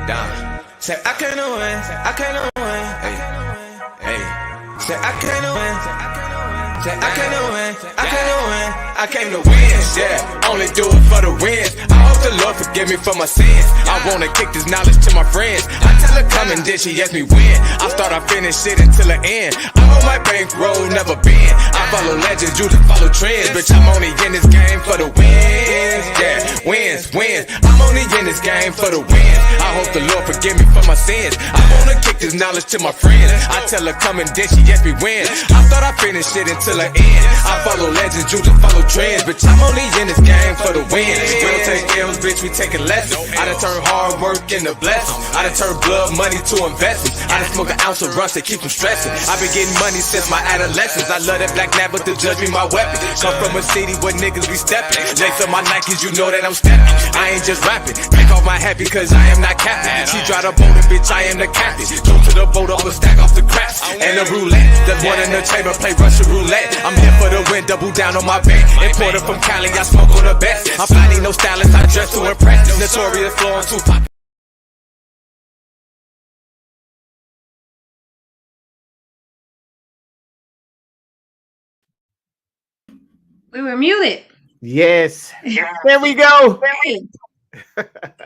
down. Say I can't win, I can't win. Hey, hey. Say I can't win. Say I can't win, I can't win. I came to win, yeah. Only do it for the wins. I hope the Lord forgive me for my sins. I wanna kick this knowledge to my friends. I tell her come and then she ask me when. I start, I finish shit until the end. I'm on my bankroll, never been. I follow legends, you just follow trends. Bitch, I'm only in this game for the wins, yeah. Wins, wins. I'm only in this game for the wins. I hope the Lord forgive me for my sins. I wanna kick this knowledge to my friends. I tell her come and then she ask me when. I thought I finished shit until the end. I follow legends, you just follow trends. Bitch, I'm only in this game for the wins. We don't take L's, bitch, we taking lessons. I done turn hard work into blessings. I done turn blood money to investments. I done smoke an ounce of runs to keep them stressing. I been getting money since my adolescence. I love that black nap, but to judge me my weapon. Come from a city where niggas be stepping. Lace up my Nikes, you know that I'm stepping. I ain't just rapping. Take off my hat because I am not captain. She drive the boat and bitch, I am the captain. Go to the boat, I'ma stack off the craps. And the roulette, there's one in the chamber, play Russian roulette. I'm here for the win, double down on my bet. Imported from Cali, I smoke on the best. I'm finding no stylist, I dress to impress. Notorious flowing too pop. We were muted. Yes. There we go. Hey,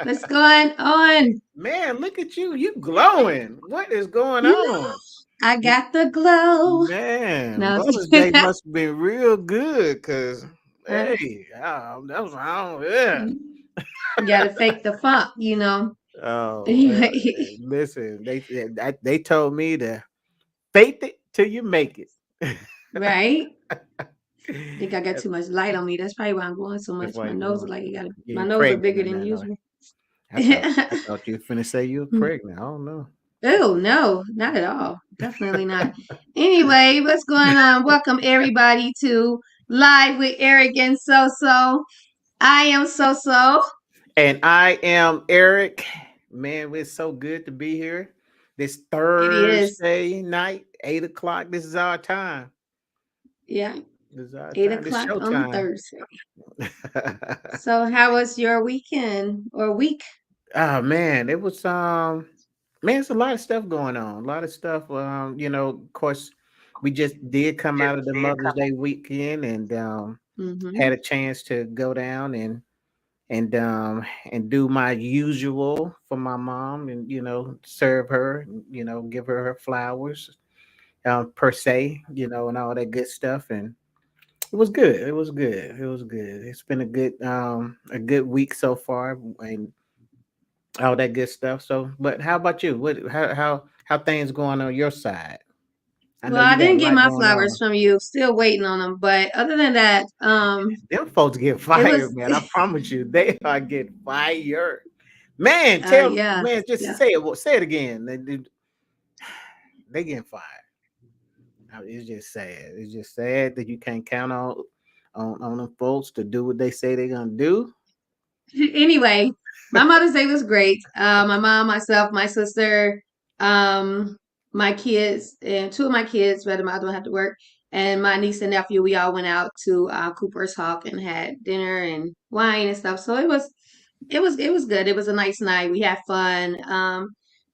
what's going on? Man, look at you. You glowing. What is going You on? know, I got the glow. Man, No. Mother's Day must have been real good because, hey, that was wrong. Yeah. You gotta fake the funk, you know. Oh, Anyway. listen, they told me to faith it till you make it. Right? I think I got too much light on me. That's probably why I'm going so much. My nose is like my nose are bigger than usual. I thought you were finna say you were pregnant. I don't know. Oh no, not at all. Definitely not. Anyway, what's going on? Welcome everybody to Live with Eric and SoSo. I am SoSo. And I am Eric. Man, it's so good to be here. This Thursday night, 8 o'clock. This is our time. Yeah. This is our 8 time. o'clock This on Thursday. So how was your weekend or week? Oh man, it was man, it's a lot of stuff going on. A lot of stuff. Of course, we just did come out of the Mother's Day weekend and had a chance to go down and do my usual for my mom and serve her, give her flowers per se, and all that good stuff. And it was good. It was good. It was good. It's been a good week so far and all that good stuff. So, but how about you? How things going on your side? I didn't get my flowers from you. Still waiting on them. But other than that, them folks get fired, man. I promise you, they are get fired. Man, man, just say it. Well, say it again. They getting fired. It's just sad. It's just sad that you can't count on them folks to do what they say they're gonna do. Anyway, my Mother's Day was great. My mom, myself, my sister, my kids, and two of my kids, rather I don't have to work, and my niece and nephew, we all went out to Cooper's Hawk and had dinner and wine and stuff. So it was good. It was a nice night. We had fun.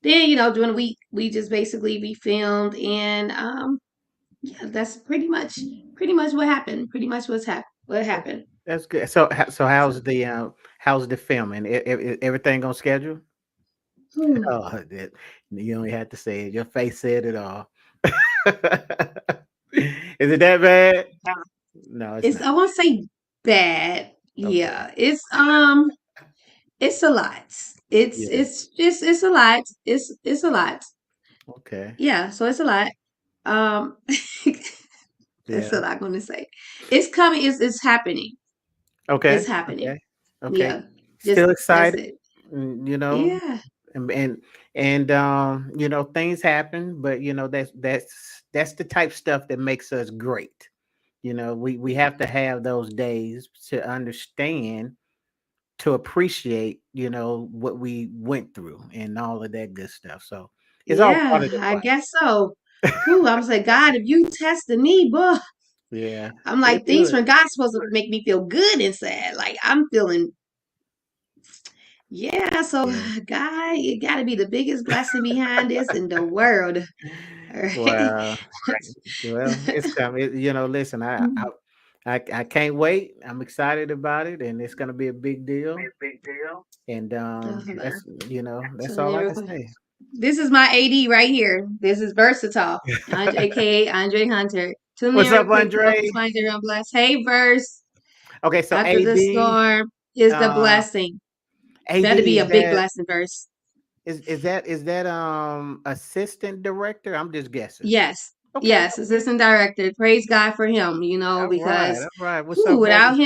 Then during the week we just basically we filmed and yeah, that's pretty much what happened. Pretty much what happened. That's good. So how's the filming? Everything on schedule? Oh, you only had to say it. Your face said it all. Is it that bad? No, it's not. I won't say bad. Okay. Yeah, it's a lot. It's a lot. It's a lot. Okay. Yeah, so it's a lot. That's what I'm gonna say. It's coming. It's happening. Okay. It's happening. Okay. Yeah. Still excited. Yeah. And things happen, but that's the type of stuff that makes us great. We have to have those days to understand, to appreciate, what we went through and all of that good stuff. So it's all part of the I guess so. Ooh, I was like, God, if you tested me, boy. Yeah. I'm like, things from God's supposed to make me feel good inside. Like I'm feeling Yeah, so Yeah. God, it got to be the biggest blessing behind this in the world. All right. Well, well, it's coming. You know, listen, I can't wait. I'm excited about it, and it's gonna be a big deal. And Hold on. that's So that's let all me I can record. say. This is my AD right here. This is versatile, aka Andre Hunter. Tune in What's real up, quick though. Andre? Just find everyone blessed. Hey, verse. Okay, so After the AD, storm is the uh, blessing. Better AD be is a big that blessing verse. is that assistant director? I'm just guessing. Yes. Okay, Yes, okay. assistant director. Praise God for him, All right, because all right. What's whew, up, brother?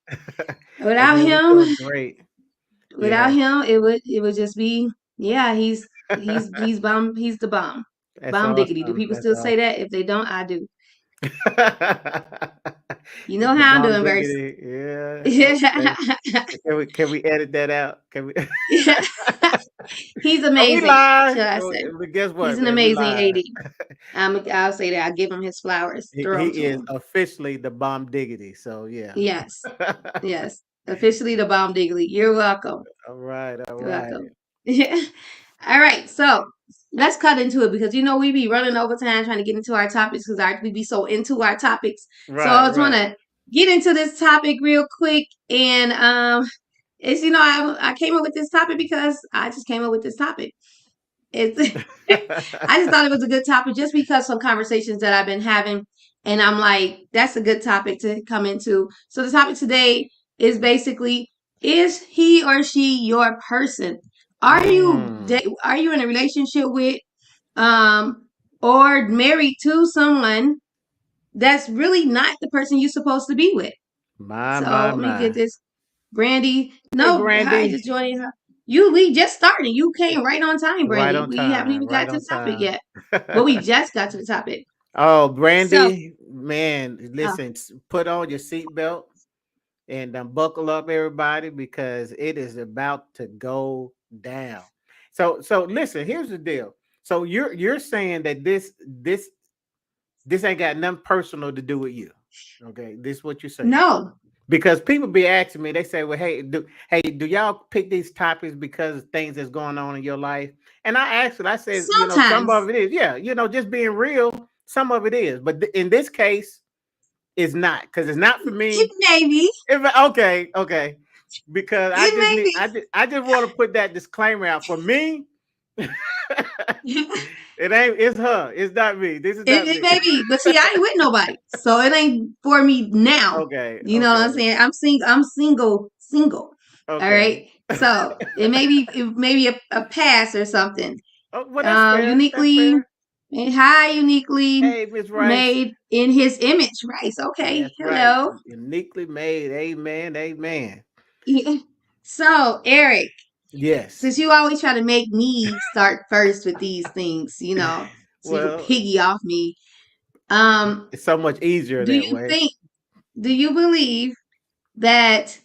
Hey without man, we're him, doing great. without Yeah, him, it would just be, yeah, he's bomb, he's the bomb. that's Bomb diggity. Do awesome. people That's still say awesome. that? If they don't, I do. You know The how I'm bomb doing, verse. diggity. Yeah. Yeah. Okay. Can we edit that out? Can we? Yeah. He's We amazing, live. shall I say. But guess He's what, an man? We amazing live. AD. I'll say that. I'll give him his flowers. He Throw them to is him. officially the bomb diggity. So yeah. Yes. Yes. Officially the bomb diggly. You're welcome. All right. All You're right. welcome. Yeah. All right. So let's cut into it, because we be running over time trying to get into our topics, because we be so into our topics. So Right. I just want Right. to get into this topic real quick. And it's I came up with this topic because I just came up with this topic. It's I just thought it was a good topic, just because some conversations that I've been having, and I'm like, that's a good topic to come into. So the topic today is basically, is he or she your person? Mm, Are you in a relationship with, um or married to someone that's really not the person you're supposed to be with? my, So my, let me get my. this. Brandy, Hey, no, hi, Brandy. just joining her. We just started. You came right on time, Right Brandy. on We haven't time. even Right got to on the topic time. yet. Well, we just got to the topic. Oh, So, Brandy, man, uh, listen, put on your seatbelt and buckle up, everybody, because it is about to go down. So listen, here's the deal. So you're saying that this ain't got nothing personal to do with you. Okay, this is what you're saying. no, Because people be asking me, they say, "Well, hey, do y'all pick these topics because of things that's going on in your life?" And I asked it. I said, some sometimes of it is, yeah, just being real. Some of it is, but in this case, it's not, because it's not for it me. may be. Okay, okay, because I It just may need, I just want to put that disclaimer out for me. be. It ain't. It's her. It's not me. This is not It me. may be. But see, I ain't with nobody. So it ain't for me now. Okay, You know what I'm okay, saying? I'm single, single. All okay. right. So it may be a pass or something. Oh, well, that's fair. That's Uniquely, fair. uniquely Hey, Miss Rice. made in his image, Rice. Okay, That's right. hello. Uniquely made. Amen. Amen. So, Eric, Yes. since you always try to make me start first with these things, so you can Well, piggy off me. Um, it's so much easier do that you way. think? Do you believe that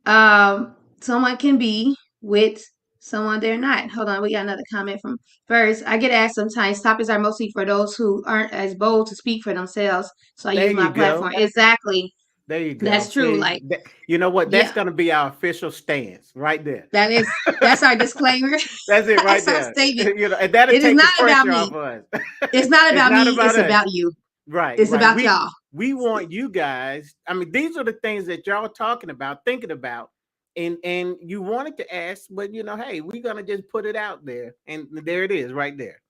someone can be with someone they're not? Hold on, we got another comment from first. I get asked sometimes, topics are mostly for those who aren't as bold to speak for themselves. So I There use you my platform. go. Exactly. There you go. That's true. See, Like, you know what? That's yeah, going to be our official stance right there. that's our disclaimer. That's it right That's our there. statement. And that'll It is take the not about pressure off me. us. It's not It's about not me. about It's us. about you. Right, It's right. about We y'all. we want you guys. I mean, these are the things that y'all talking about, thinking about, and you wanted to ask, but hey, we're gonna just put it out there, and there it is, right there.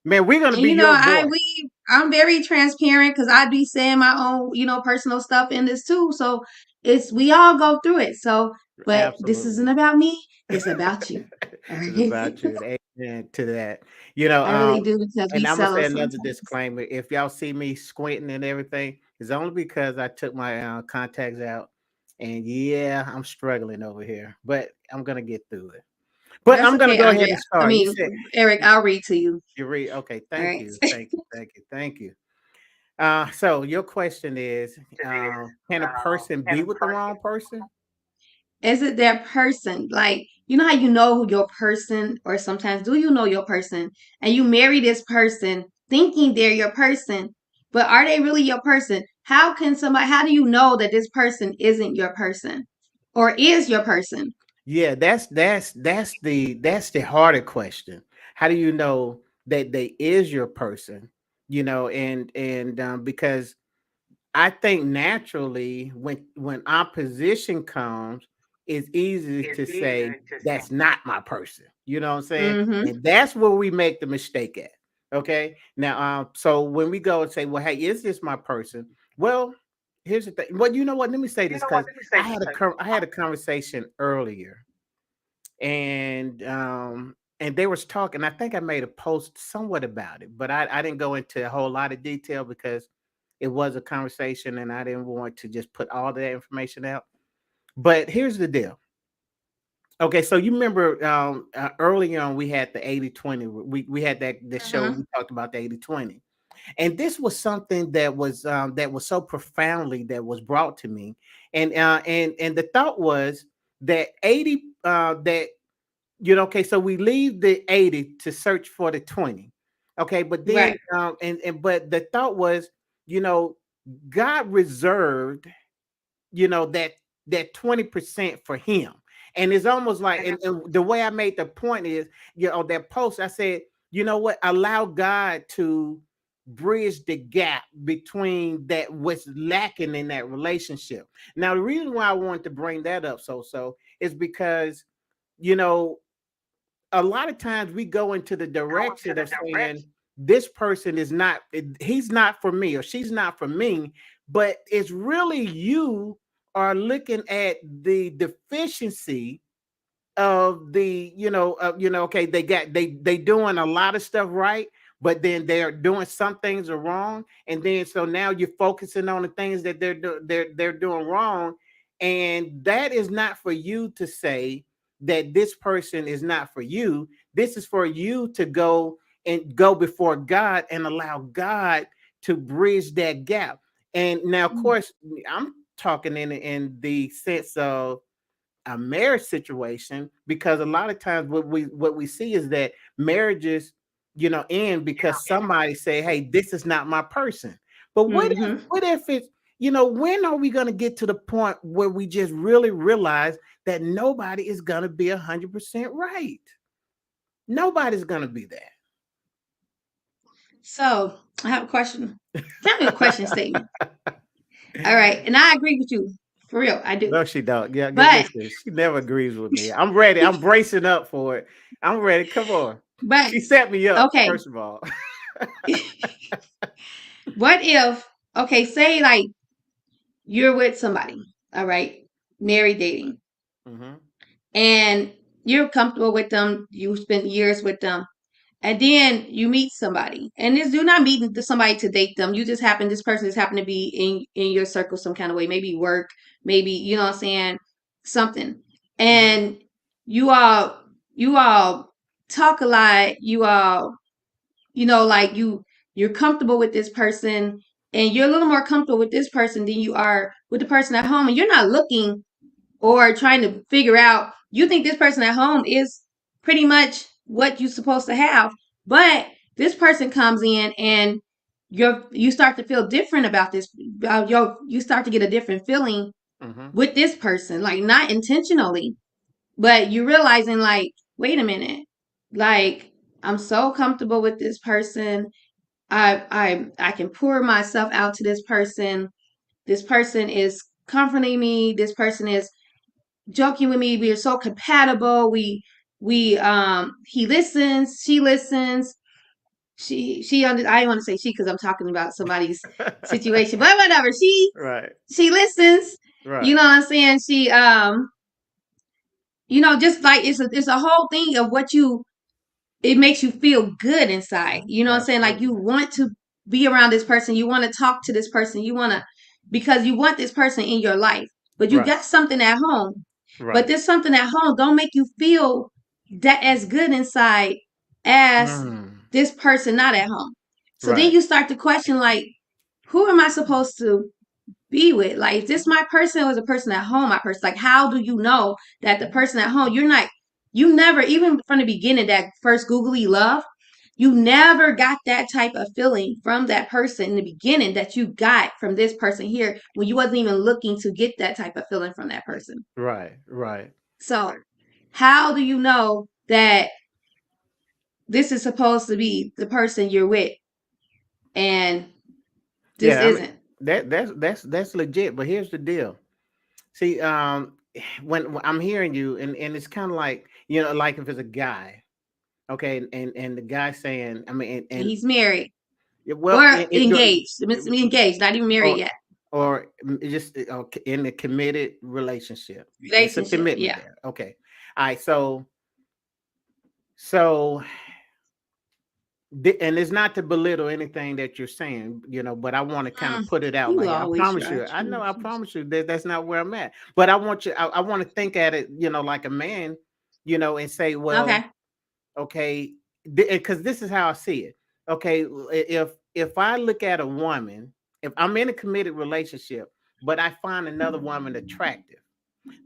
Man, we're gonna And be your voice. I'm very transparent, because I be saying my own, personal stuff in this too. So we all go through it. So, but this isn't Absolutely. about me. It's about you. All It's right. about you. And amen to that. You know, I really do, because we and I'm gonna settle say another sometimes. disclaimer. If y'all see me squinting and everything, it's only because I took my contacts out. And yeah, I'm struggling over here, but I'm gonna get through it. But That's I'm gonna okay, go ahead Andrea. and I start. You mean, said Eric, I'll read to you. you read. Okay, All thank right. you, thank you, thank you, thank you. So your question is, can a person be with the wrong person? Is it their person? Like, you know how you know who your person, or sometimes do you know your person, and you marry this person thinking they're your person, but are they really your person? How do you know that this person isn't your person or is your person? Yeah, that's the harder question. How do you know that they is your person? And because I think naturally when opposition comes, it's easy to say that's not my person. You know what I'm saying? Mm-hmm. And that's where we make the mistake at. Okay. Now, so when we go and say, well, hey, is this my person? Well, here's the thing. Well, you know what? Let me say this because I had a conversation earlier, and they was talking. I think I made a post somewhat about it, but I didn't go into a whole lot of detail because it was a conversation and I didn't want to just put all that information out. But here's the deal. Okay, so you remember early on we had the 80-20. We had that show, Mm-hmm. we talked about the 80-20. And this was something that was so profoundly that was brought to me. And the thought was that 80 that okay, so we leave the 80 to search for the 20. Okay, but then Right. but the thought was, you know, God reserved, that 20% for him. And it's almost like, and the way I made the point is, that post, I said, you know what, allow God to bridge the gap between that what's lacking in that relationship. Now, the reason why I wanted to bring that up so is because, you know, a lot of times we go into the direction of saying this person is not, he's not for me or she's not for me, but it's really you are looking at the deficiency of the okay, they doing a lot of stuff right, but then they're doing some things are wrong, and then so now you're focusing on the things that they're doing wrong, and that is not for you to say that this person is not for you. This is for you to go before God and allow God to bridge that gap. And now, of course, I'm talking in the sense of a marriage situation, because a lot of times what we see is that marriages end because somebody say, hey, this is not my person. But Mm-hmm. what if it's, when are we going to get to the point where we just really realize that nobody is going to be 100% right? Nobody's going to be So I have a question. Kind of a question that. statement. All right, and I agree with you for real. I do. No, she don't. Yeah, But listen, she never agrees with me. I'm ready. I'm bracing up for it. I'm ready. Come on. but She set me up, okay. first of all. What if okay, say like you're with somebody, all right, married dating, Hmm. and you're comfortable with them, you spent years with them, and then you meet somebody, and this do not meet somebody to date them. You just happen this person just happen to be in your circle some kind of way, maybe work, maybe you know what I'm saying, something, Hmm. and you all talk a lot, you all like you're comfortable with this person, and you're a little more comfortable with this person than you are with the person at home, and you're not looking or trying to figure out, you think this person at home is pretty much what you're supposed to have, but this person comes in and you start to feel different about this, you start to get a different feeling Hmm. with this person, like not intentionally, but you're realizing like, wait a minute, like I'm so comfortable with this person. I can pour myself out to this person. This person is comforting me. This person is joking with me. We are so compatible. We he listens, she listens. She under I want to say she because I'm talking about somebody's situation, but whatever. Right. She listens. You Right. know what I'm saying? She just like it's a whole thing of what you it makes you feel good inside. You know what I'm saying? Like you Absolutely. want to be around this person, you want to talk to this person, you want to because you want this person in your life. But you Right. got something at home. But Right. this something at home don't make you feel that as good inside as Mm. this person not at home. So then Right. you start to question like, who am I supposed to be with? Like, is this my person or is the person at home my person? Like, how do you know that the person at home, you never, even from the beginning, that first googly love, you never got that type of feeling from that person in the beginning that you got from this person here when you wasn't even looking to get that type of feeling from that person. Right. Right. So, how do you know that this is supposed to be the person you're with and this Yeah, I mean isn't? that's legit. But here's the deal. See, when I'm hearing you, and it's kind of like, like if it's a guy, okay, and the guy saying, I mean, And and he's married well, or engaged. Engaged, not even married or yet. just in a committed relationship. It's a Relationship, commitment yeah. there. Okay. All right. So and it's not to belittle anything that you're saying, but I want to kind of put it out You like I always promise try you. I to. know, I promise you that that's not where I'm at. But I want you. I want to think at it, like a man, and say, well, Okay. okay, because this is how I see it. Okay, if I look at a woman, if I'm in a committed relationship, but I find another woman attractive,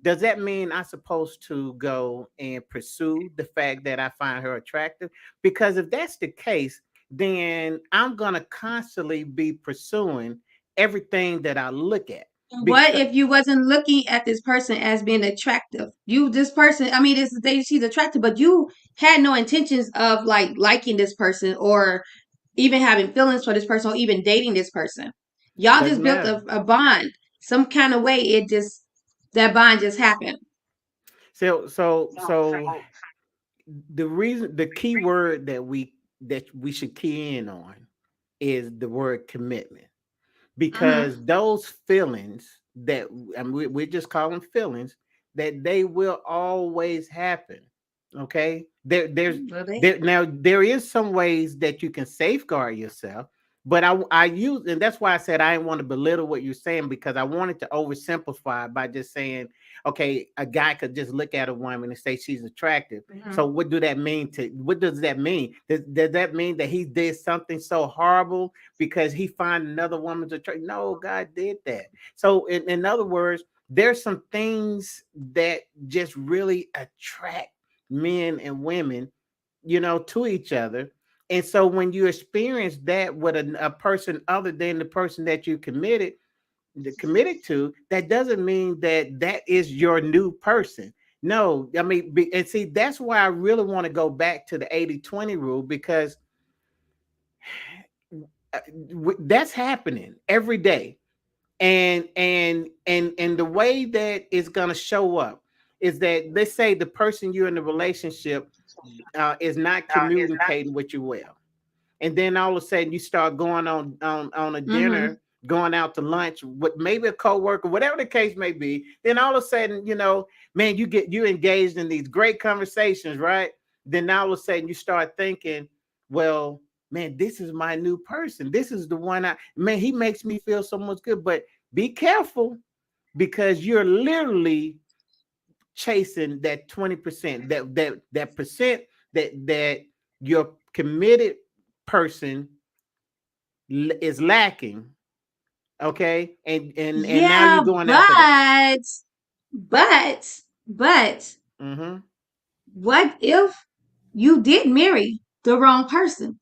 does that mean I'm supposed to go and pursue the fact that I find her attractive? Because if that's the case, then I'm gonna constantly be pursuing everything that I look at. What Because if you wasn't looking at this person as being attractive? This person, I mean, she's attractive, but you had no intentions of like liking this person or even having feelings for this person or even dating this person. Y'all doesn't just built matter. a bond. Some kind of way that bond just happened. So the key word that we should key in on is the word commitment, because Mm-hmm. those feelings that, and we just call them feelings, that they will always happen. Okay, Really? there now there is some ways that you can safeguard yourself, but I use, and that's why I said I didn't want to belittle what you're saying, because I wanted to oversimplify by just saying, okay, a guy could just look at a woman and say she's attractive. Mm-hmm. So what does that mean? Does that mean that he did something so horrible because he find another woman's attractive? No, God did that. So in other words, there's some things that just really attract men and women, to each other. And so when you experience that with a person other than the person that you committed to, that doesn't mean that that is your new person. No, I mean, and see, that's why I really want to go back to the 80-20 rule, because that's happening every day. And the way that it's going to show up is that, let's say the person you're in the relationship is not communicating with you well, and then all of a sudden you start going on a Mm-hmm. dinner, going out to lunch with maybe a coworker, whatever the case may be. Then all of a sudden, man, you engaged in these great conversations, right? Then all of a sudden you start thinking, well, man, this is my new person. This is the one man, he makes me feel so much good. But be careful, because you're literally chasing that 20%, that percent that your committed person is lacking. Okay, and now Yeah, you're going after that. but, but, Mm-hmm. what if you did marry the wrong person?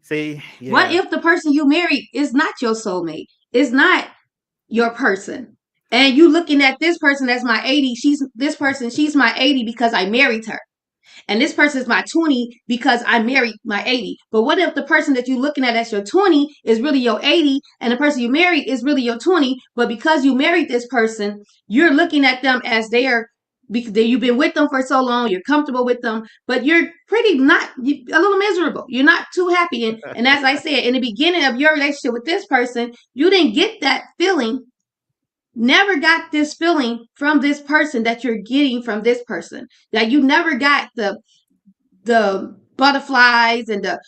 See, What yeah, if the person you married is not your soulmate? Is not your person? And you looking at this person as my 80, she's my 80 because I married her. And this person is my 20 because I married my 80. But what if the person that you're looking at as your 20 is really your 80, and the person you married is really your 20, but because you married this person, you're looking at them as their, because you've been with them for so long, you're comfortable with them, but you're pretty not a little miserable. You're not too happy. And as I said, in the beginning of your relationship with this person, you didn't get that feeling, never got this feeling from this person that you're getting from this person. That you never got the butterflies and the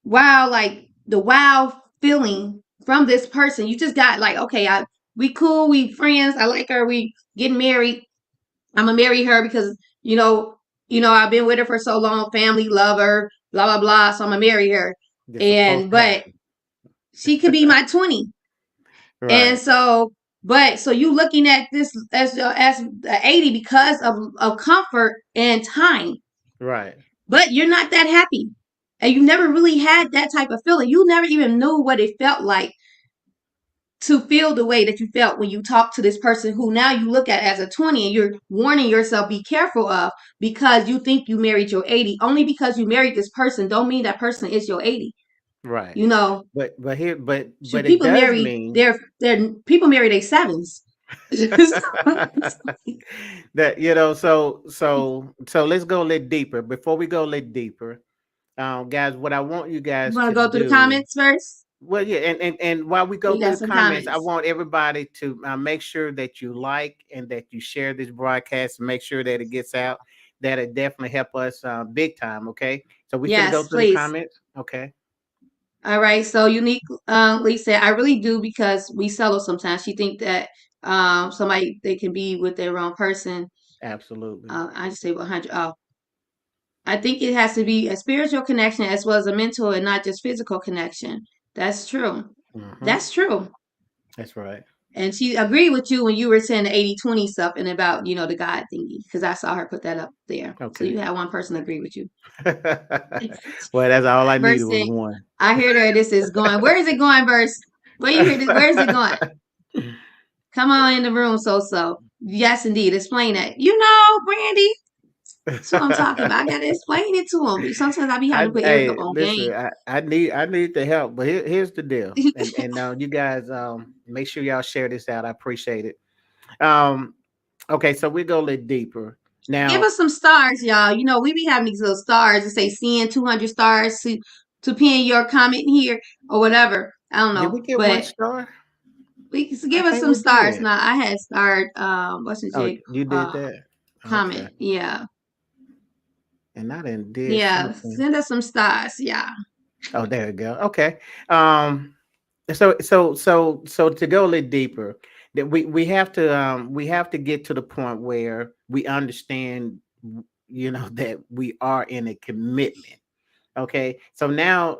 wow feeling from this person. You just got like, okay, we cool, we friends, I like her, we getting married. I'm gonna marry her because I've been with her for so long, family, love her, blah blah blah. So I'm gonna marry her. it's supposed And to but happen. she could be my 20. And Right, so you looking at this as 80 because of comfort and time, right. but you're not that happy. And you never really had that type of feeling. You never even knew what it felt like to feel the way that you felt when you talked to this person who now you look at as a 20 and you're warning yourself be careful of because you think you married your 80. Only because you married this person don't mean that person is your 80. Right. You know, But it people does marry mean their people marry their sevens. that so let's go a little deeper. Before we go a little deeper, guys, what I want you You guys want to to go through the do. comments first? Well, yeah, and while we Oh, go you through got the some comments, I comments. want everybody to make sure that you like and that you share this broadcast and make sure that it gets out. That'll definitely help us big time. Okay, so we finna go Yes, through the please. comments. Okay, All right. So unique Lee said, I really do because we settle sometimes. She think that somebody they can be with their wrong person. absolutely. I just say 100. Oh, I think it has to be a spiritual connection as well as a mental and not just physical connection. That's true. Hmm. That's true. That's right. And she agreed with you when you were saying the 80-20 stuff and about, the God thingy, because I saw her put that up there. So Okay. you had one person agree with you. Well, that's all I needed Verse was 6, one. I heard her, this is going. Where is it going, verse? Where you hear this? Where is it going? Come on in the room, SoSo. Yes, indeed. Explain that. Brandy. That's what I'm talking about. I gotta explain it to him. Sometimes I be having to put Eric up Hey, on game. listen, I need the help, but here's the deal. And you guys make sure y'all share this out. I appreciate it. Um okay, so we go a little deeper. Give Now, us some stars, y'all. We be having these little stars that say seeing 200 stars to pin your comment here or whatever. I don't did we know, get one but star? I give us think some we stars. did. Now I had starred what's the Oh, jig you did that? Okay. comment. Yeah. And I didn't did Yeah. something. Send us some stars. Yeah. Oh, there we go. Okay. Um so to go a little deeper, that we have to get to the point where we understand that we are in a commitment. Okay, so now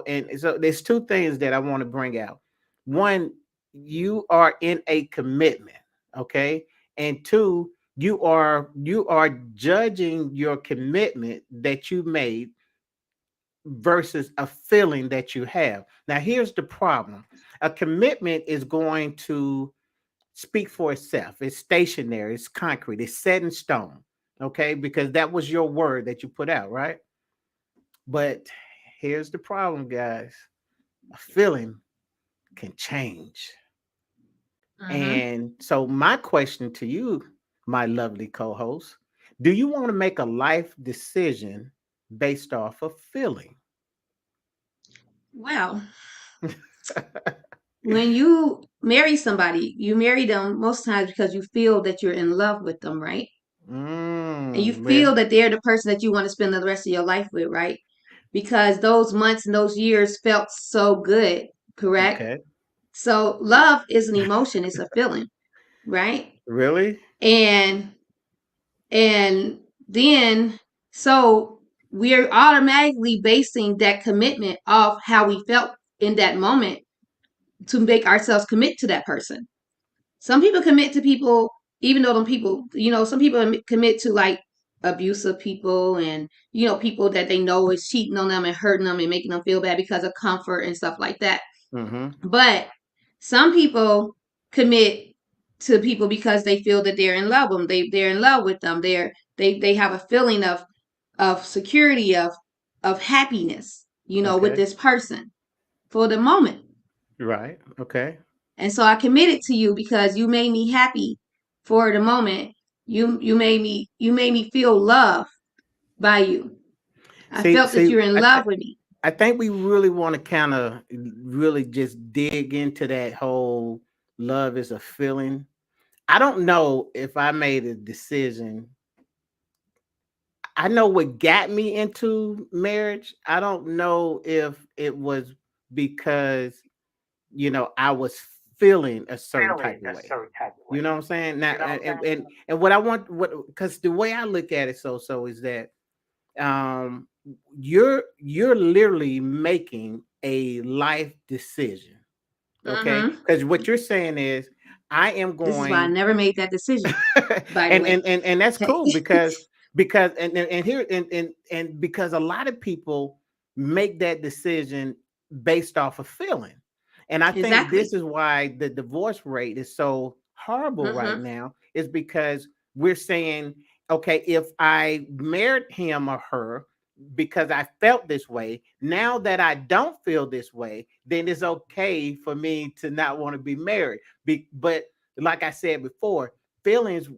and so there's two things that I want to bring out. One, you are in a commitment. Okay, and two, you are judging your commitment that you made versus a feeling that you have. Now, here's the problem: a commitment is going to speak for itself. It's stationary, it's concrete, it's set in stone. Okay, because that was your word that you put out, right? But here's the problem, guys: a feeling can change. Mm-hmm. And so, my question to you, my lovely co host, do you want to make a life decision based off of feeling? Well, when you marry somebody, you marry them most times because you feel that you're in love with them, right? And you Well, feel that they're the person that you want to spend the rest of your life with, right? Because those months and those years felt so good, correct? okay. So love is an emotion, it's a feeling, right? Really? And and then so we're automatically basing that commitment off how we felt in that moment to make ourselves commit to that person. Some people commit to people, even though them people, some people commit to like abusive people and, people that they know is cheating on them and hurting them and making them feel bad because of comfort and stuff like that. Mm-hmm. But some people commit to people because they feel that they're in love with them. They're in love with them. They have a feeling of security, of happiness, with Okay. this person for the moment. Right. Okay. And so I committed to you because you made me happy for the moment. You made me feel love by you. I felt that See, you're in love with me. I think we really want to kind of really just dig into that whole love is a feeling. I don't know if I made a decision. I know what got me into marriage. I don't know if it was because I was feeling a certain type of way. You know what I'm saying? Now, and what I want, what because the way I look at it, so is that um you're literally making a life decision. Okay, Hmm. because what you're saying is I am This is why I going never made that decision, by the way. and that's cool because and here and because a lot of people make that decision based off of feeling. And I think Exactly. this is why the divorce rate is so horrible right Mm-hmm. now, is because we're saying, okay, if I married him or her because I felt this way, now that I don't feel this way, then it's okay for me to not want to be married. But like I said before, feelings,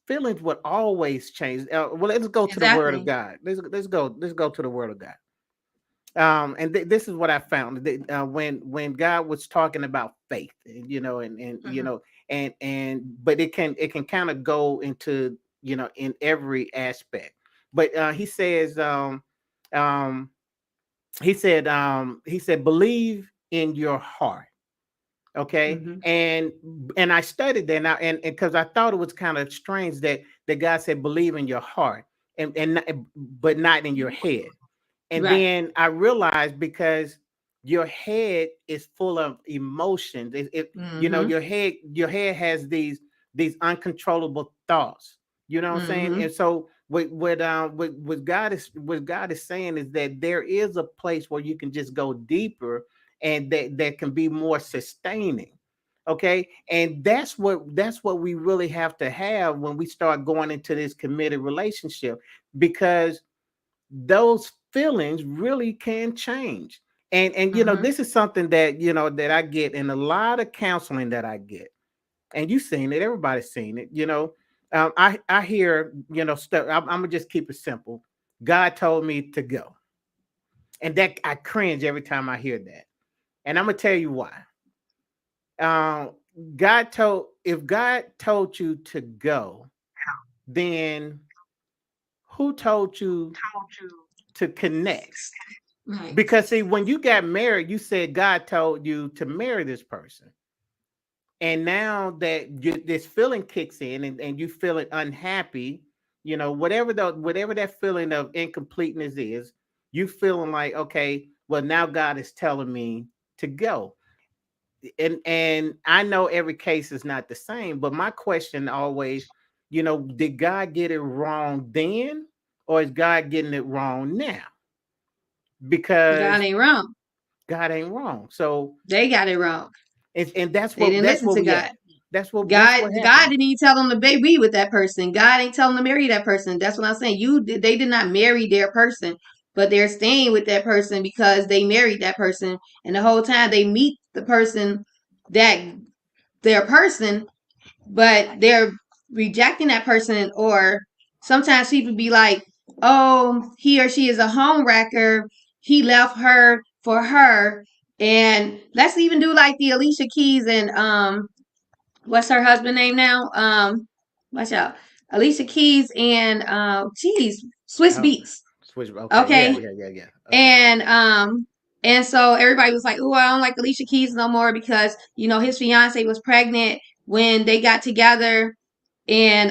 feelings would always change. Well, let's go to the Word of Exactly. God. Let's go to the Word of God. And this is what I found when God was talking about faith, and Mm-hmm. but it can kind of go into, in every aspect. But um, he said, believe in your heart. Okay. Mm-hmm. And I studied that now, and because I thought it was kind of strange that God said believe in your heart, but not in your head. And Right. then I realized, because your head is full of emotions. Mm-hmm. Your head has these uncontrollable thoughts. You know what I'm saying? Mm-hmm. And so what God is saying is that there is a place where you can just go deeper, and that can be more sustaining. Okay. And that's what we really have to have when we start going into this committed relationship, because those feelings really can change. And Mm-hmm. this is something that I get in a lot of counseling that I get. And you've seen it, everybody's seen it. I hear, stuff. I'm gonna just keep it simple. God told me to go. And that, I cringe every time I hear that. And I'm gonna tell you why. um if God told you to go, then who told you to connect? Right. Because see, when you got married, you said God told you to marry this person. And now that this feeling kicks in, and you feeling unhappy, whatever that feeling of incompleteness is, you feeling like, okay, well, now God is telling me to go. And I know every case is not the same, but my question always, did God get it wrong then, or is God getting it wrong now? God Because ain't wrong. God ain't wrong. So, They got it wrong. and that's They what didn't that's listen what to we God. at. That's what God happened. didn't even tell them to be with that person. God ain't telling them to marry that person. That's what I'm saying. They did not marry their person, but they're staying with that person because they married that person, and the whole time they meet the person that their person, but they're rejecting that person. Or sometimes people be like, oh, he or she is a home wrecker. He left her for her. And let's even do like the Alicia Keys and what's her husband name now? Watch out. Alicia Keys and geez, Swiss Oh, Beats. switch. Okay, yeah, Okay. yeah, yeah, yeah. Okay, And so everybody was like, oh, I don't like Alicia Keys no more because, his fiance was pregnant when they got together. And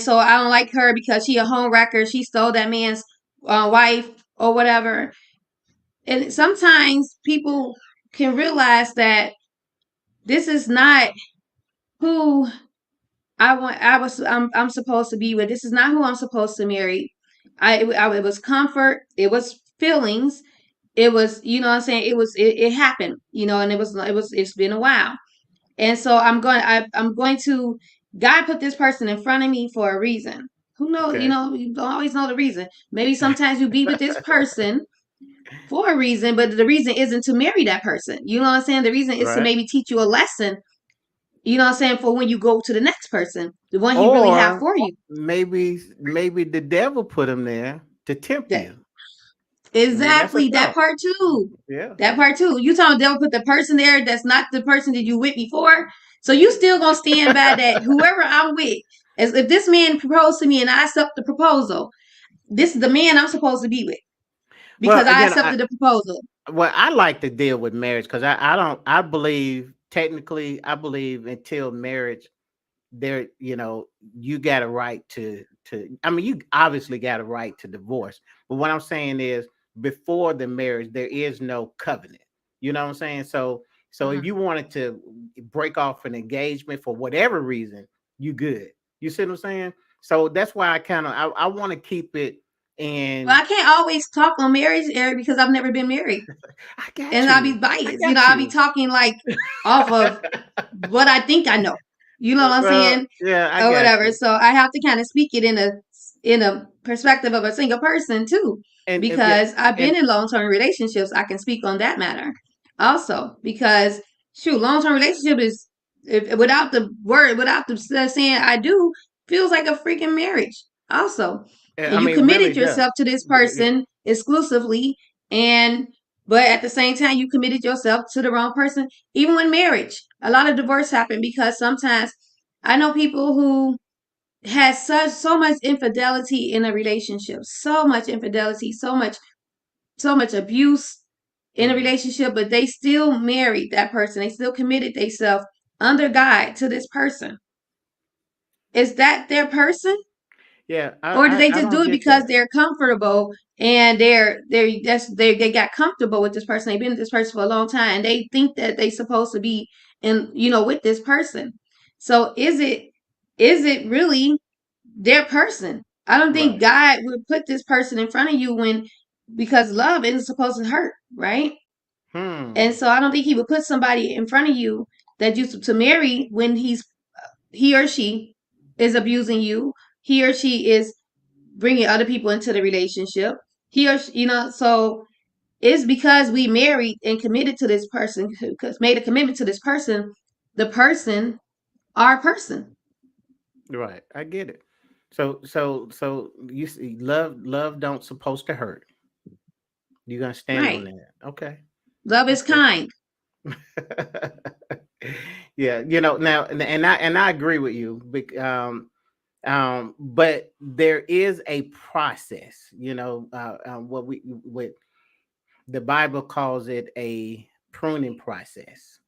so I don't like her because she a home wrecker. She stole that man's wife or whatever. And sometimes people can realize that this is not who I'm supposed to be with. This is not who I'm supposed to marry. It was comfort. It was feelings. It was, what I'm saying. It happened, and it's been a while. And so I'm going to, God put this person in front of me for a reason. Who knows? okay. You don't always know the reason. Maybe sometimes you be with this person for a reason, but the reason isn't to marry that person. You know what I'm saying? The reason is to Right. maybe teach you a lesson, what I'm saying, for when you go to the next person, the one he really have Or for you. maybe the devil put him there to tempt That you. I mean, that's a exactly that thought. part too. Yeah. That part too. You talking they'll put the person there that's not the person that you with before. So you still gonna stand by that whoever I'm with. As if this man proposed to me and I accept the proposal, this is the man I'm supposed to be with because Well, I accepted the proposal. I like to deal with marriage, because I don't I believe, technically, I believe until marriage, there, you got a right to I mean, you obviously got a right to divorce. But what I'm saying is, before the marriage there is no covenant. You know what I'm saying? So if Mhm. you wanted to break off an engagement for whatever reason, you good. You see what I'm saying? So that's why I want to keep it Well, And I can't always talk on marriage, Eric, because I've never been married, I got and I'll be you. I biased. got I'll be you. talking like off of what I think I know. You know what I'm Well, saying? yeah, I Or got whatever. you. So I have to kind of speak it in a perspective of a single person too, And yeah, because I've been and in long term relationships. I can speak on that matter also because shoot, long term relationship is if, without the word, without the saying I do, feels like a freaking marriage. Also, I and you mean, it really committed does. yourself to this Yeah. person exclusively, and but at the same time you committed yourself to the wrong person. Even when marriage, a lot of divorce happen because sometimes I know people who has so much infidelity in a relationship, so much infidelity, so much abuse in a Mhm. relationship, but they still married that person. They still committed themselves under God to this person. Is that their person? Yeah, Or do they I just do don't it get because that. they're comfortable and they got comfortable with this person? They've been with this person for a long time and they think that they supposed to be in with this person. So is it really their person? I don't think Right. God would put this person in front of you when because love isn't supposed to hurt, right? And Hmm. so I don't think he would put somebody in front of you that you to marry when he or she is abusing you. He or she is bringing other people into the relationship. He or she, so it's because we married and committed to this person, because made a commitment to this person, the person, our person. Right. I get it. So you see, love don't supposed to hurt. You're gonna stand on Right. that. Okay. Love is Okay. kind. Yeah, now, and I agree with you. But there is a process. What the Bible calls it a pruning process.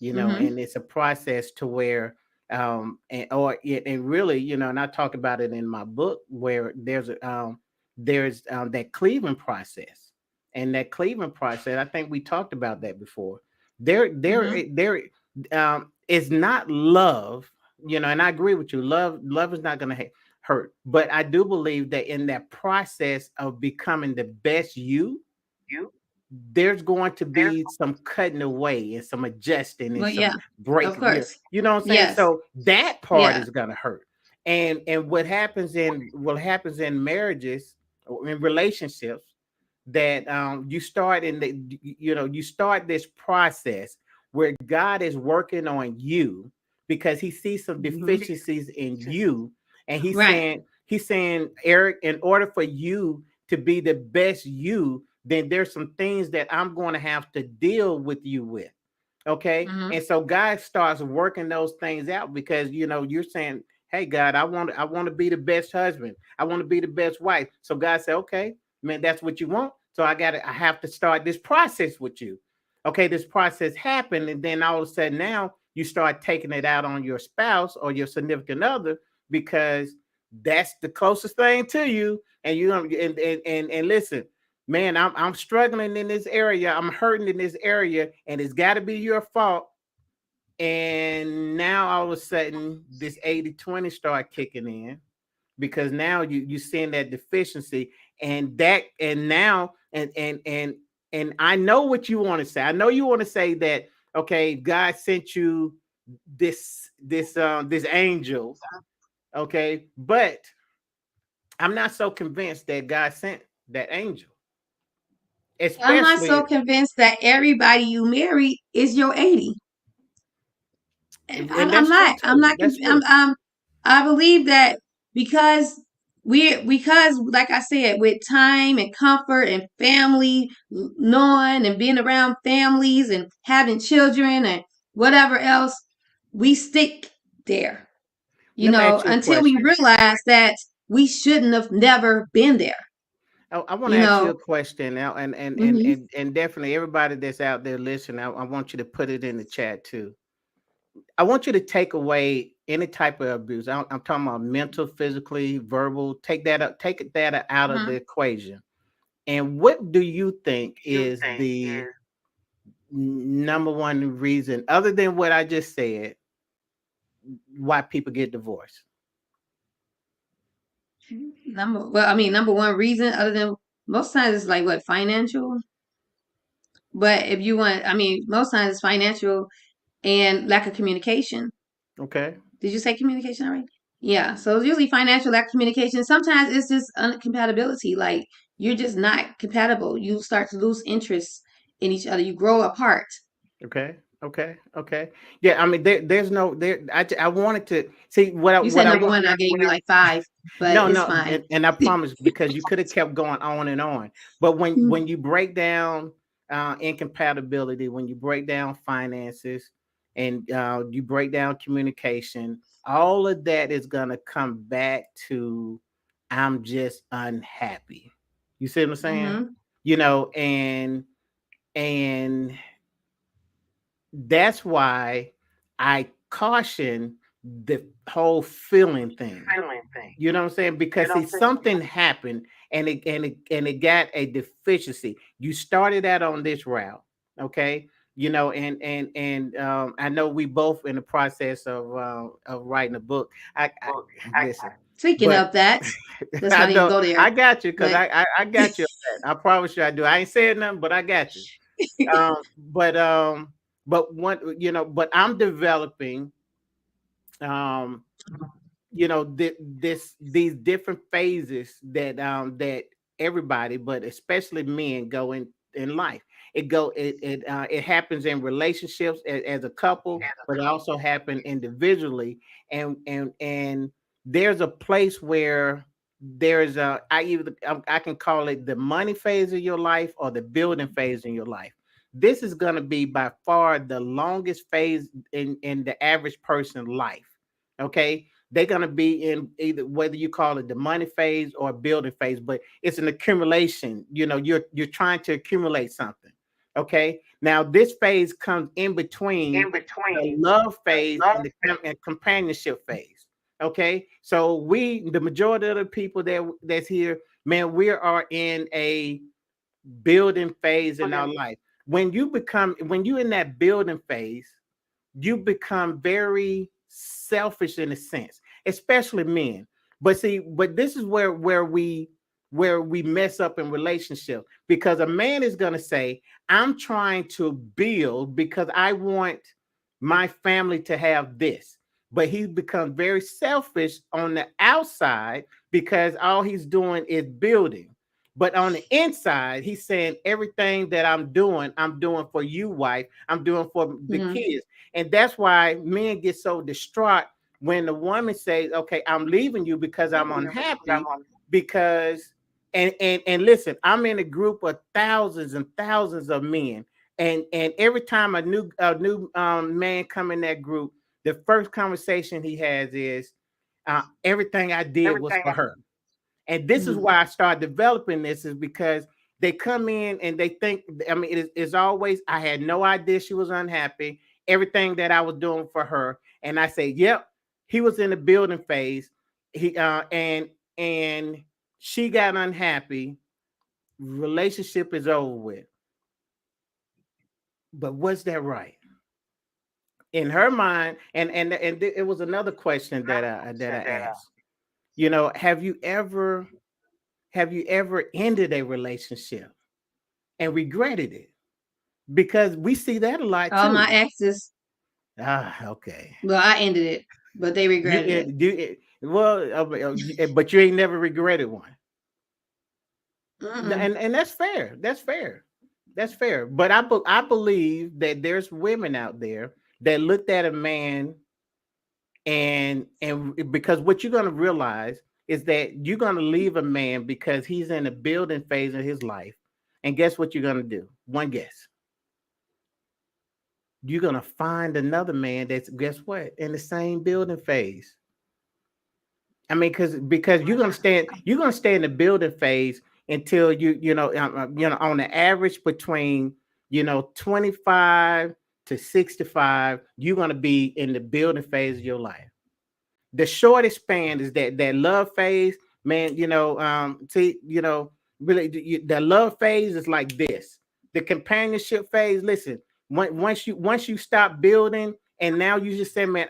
Mm-hmm. And it's a process to where and really, and I talk about it in my book where there's that cleaving process. And that cleaving process, I think we talked about that before. Mm-hmm. There is not love, and I agree with you. Love is not going to hurt, but I do believe that in that process of becoming the best you, there's going to be some cutting away and some adjusting and Well, yeah, some of breaking. course. You know what I'm saying? Yes. So that part Yeah. is gonna hurt. And what happens in marriages or in relationships, that you start this process where God is working on you because he sees some Hmm. deficiencies in you, and he's Right. saying he's saying Eric, in order for you to be the best you, then there's some things that I'm going to have to deal with you with. Okay. Hmm. And so God starts working those things out because you're saying, hey God, I want to be the best husband. I want to be the best wife. So God said, okay, man, that's what you want. So I have to start this process with you. Okay, this process happened, and then all of a sudden now you start taking it out on your spouse or your significant other because that's the closest thing to you. And you and listen, man, I'm struggling in this area. I'm hurting in this area, and it's got to be your fault. And now all of a sudden, this 80-20 start kicking in because now you seeing that deficiency, and now and I know what you want to say. I know you want to say that, okay, God sent you this angel, okay, but I'm not so convinced that God sent that angel, I'm not so especially. convinced that everybody you marry is your 80. And I'm that's true not. I'm too. not. That's true. I believe that because because like I said, with time and comfort and family, knowing and being around families and having children and whatever else, we stick there. Let me ask you a Until we question. realize that we shouldn't have never been there. I want to You ask you know. a question now, and Hmm. and and definitely everybody that's out there listening, I want you to put it in the chat too. I want you to take away any type of abuse. I'm talking about mental, physically, verbal. Take that out of the Hmm. equation. And what do you think is the number one reason, other than what I just said, why people get divorced? Number one reason other than most times it's like what financial. But if you want, most times it's financial and lack of communication. Okay. Did you say communication already? Yeah. So it's usually financial lack of communication. Sometimes it's just incompatibility. Like you're just not compatible. You start to lose interest in each other. You grow apart. Okay. Okay. Okay. Yeah. I mean, there's no there. I wanted to see You what said I number want. one, I gave you like five, but No, it's no, fine. and I promise because you could have kept going on and on. But when you break down incompatibility, when you break down finances, and you break down communication, all of that is gonna come back to I'm just unhappy. You see what I'm saying? Mm-hmm. And that's why I caution the whole feeling thing. You know what I'm saying? Because see, something happened and it got a deficiency. You started out on this route, okay? I know we both in the process of writing a book. I listen, Speaking but of that, let's I not even know go there. I got you because But I got you on that. I promise you I do. I ain't saying nothing, but I got you. Um, but um, but I'm developing um these different phases that everybody, but especially men, go in life. It happens in relationships as a couple, but it also happen individually. And there's a place where there's a I can call it the money phase of your life or the building phase in your life. This is going to be by far the longest phase in the average person life. Okay, they're gonna be in either, whether you call it the money phase or building phase, but it's an accumulation. You're trying to accumulate something. Okay, now this phase comes in between the love phase and the and companionship phase. Okay, so the majority of the people that's here, man, we are in a building phase in our life. When you're in that building phase, you become very selfish in a sense, especially men. But see, but this is where we mess up in relationship, because a man is going to say, I'm trying to build because I want my family to have this. But he's become very selfish on the outside because all he's doing is building. But on the inside, he's saying everything that I'm doing for you, wife. I'm doing for the mhm, kids. And that's why men get so distraught when the woman says, okay, I'm leaving you because I'm unhappy. Because and listen, I'm in a group of thousands and thousands of men. And every time a new man come in that group, the first conversation he has is everything I did was for her. And this is mhm, why I started developing this, is because they come in and they think, I mean, it's always, I had no idea she was unhappy, everything that I was doing for her. And I say, yep, he was in the building phase. And she got unhappy. Relationship is over with. But was that right? In her mind, and it was another question that I asked. Have you ever ended a relationship and regretted it? Because we see that a lot all my too. exes. Okay. Well, I ended it, but they You regretted it. do it well, but you ain't never regretted one. Mm-mm. And that's fair. That's fair. That's fair. But I believe that there's women out there that looked at a man, and because what you're gonna realize is that you're gonna leave a man because he's in a building phase of his life. And guess what you're gonna do? One guess. You're gonna find another man that's, guess what, in the same building phase. I mean, because you're gonna stay in the building phase until on the average between 25 to 65, you're gonna be in the building phase of your life. The shortest span is that love phase, man. Really, the love phase is like this. The companionship phase, listen, once you stop building, and now you just say, man,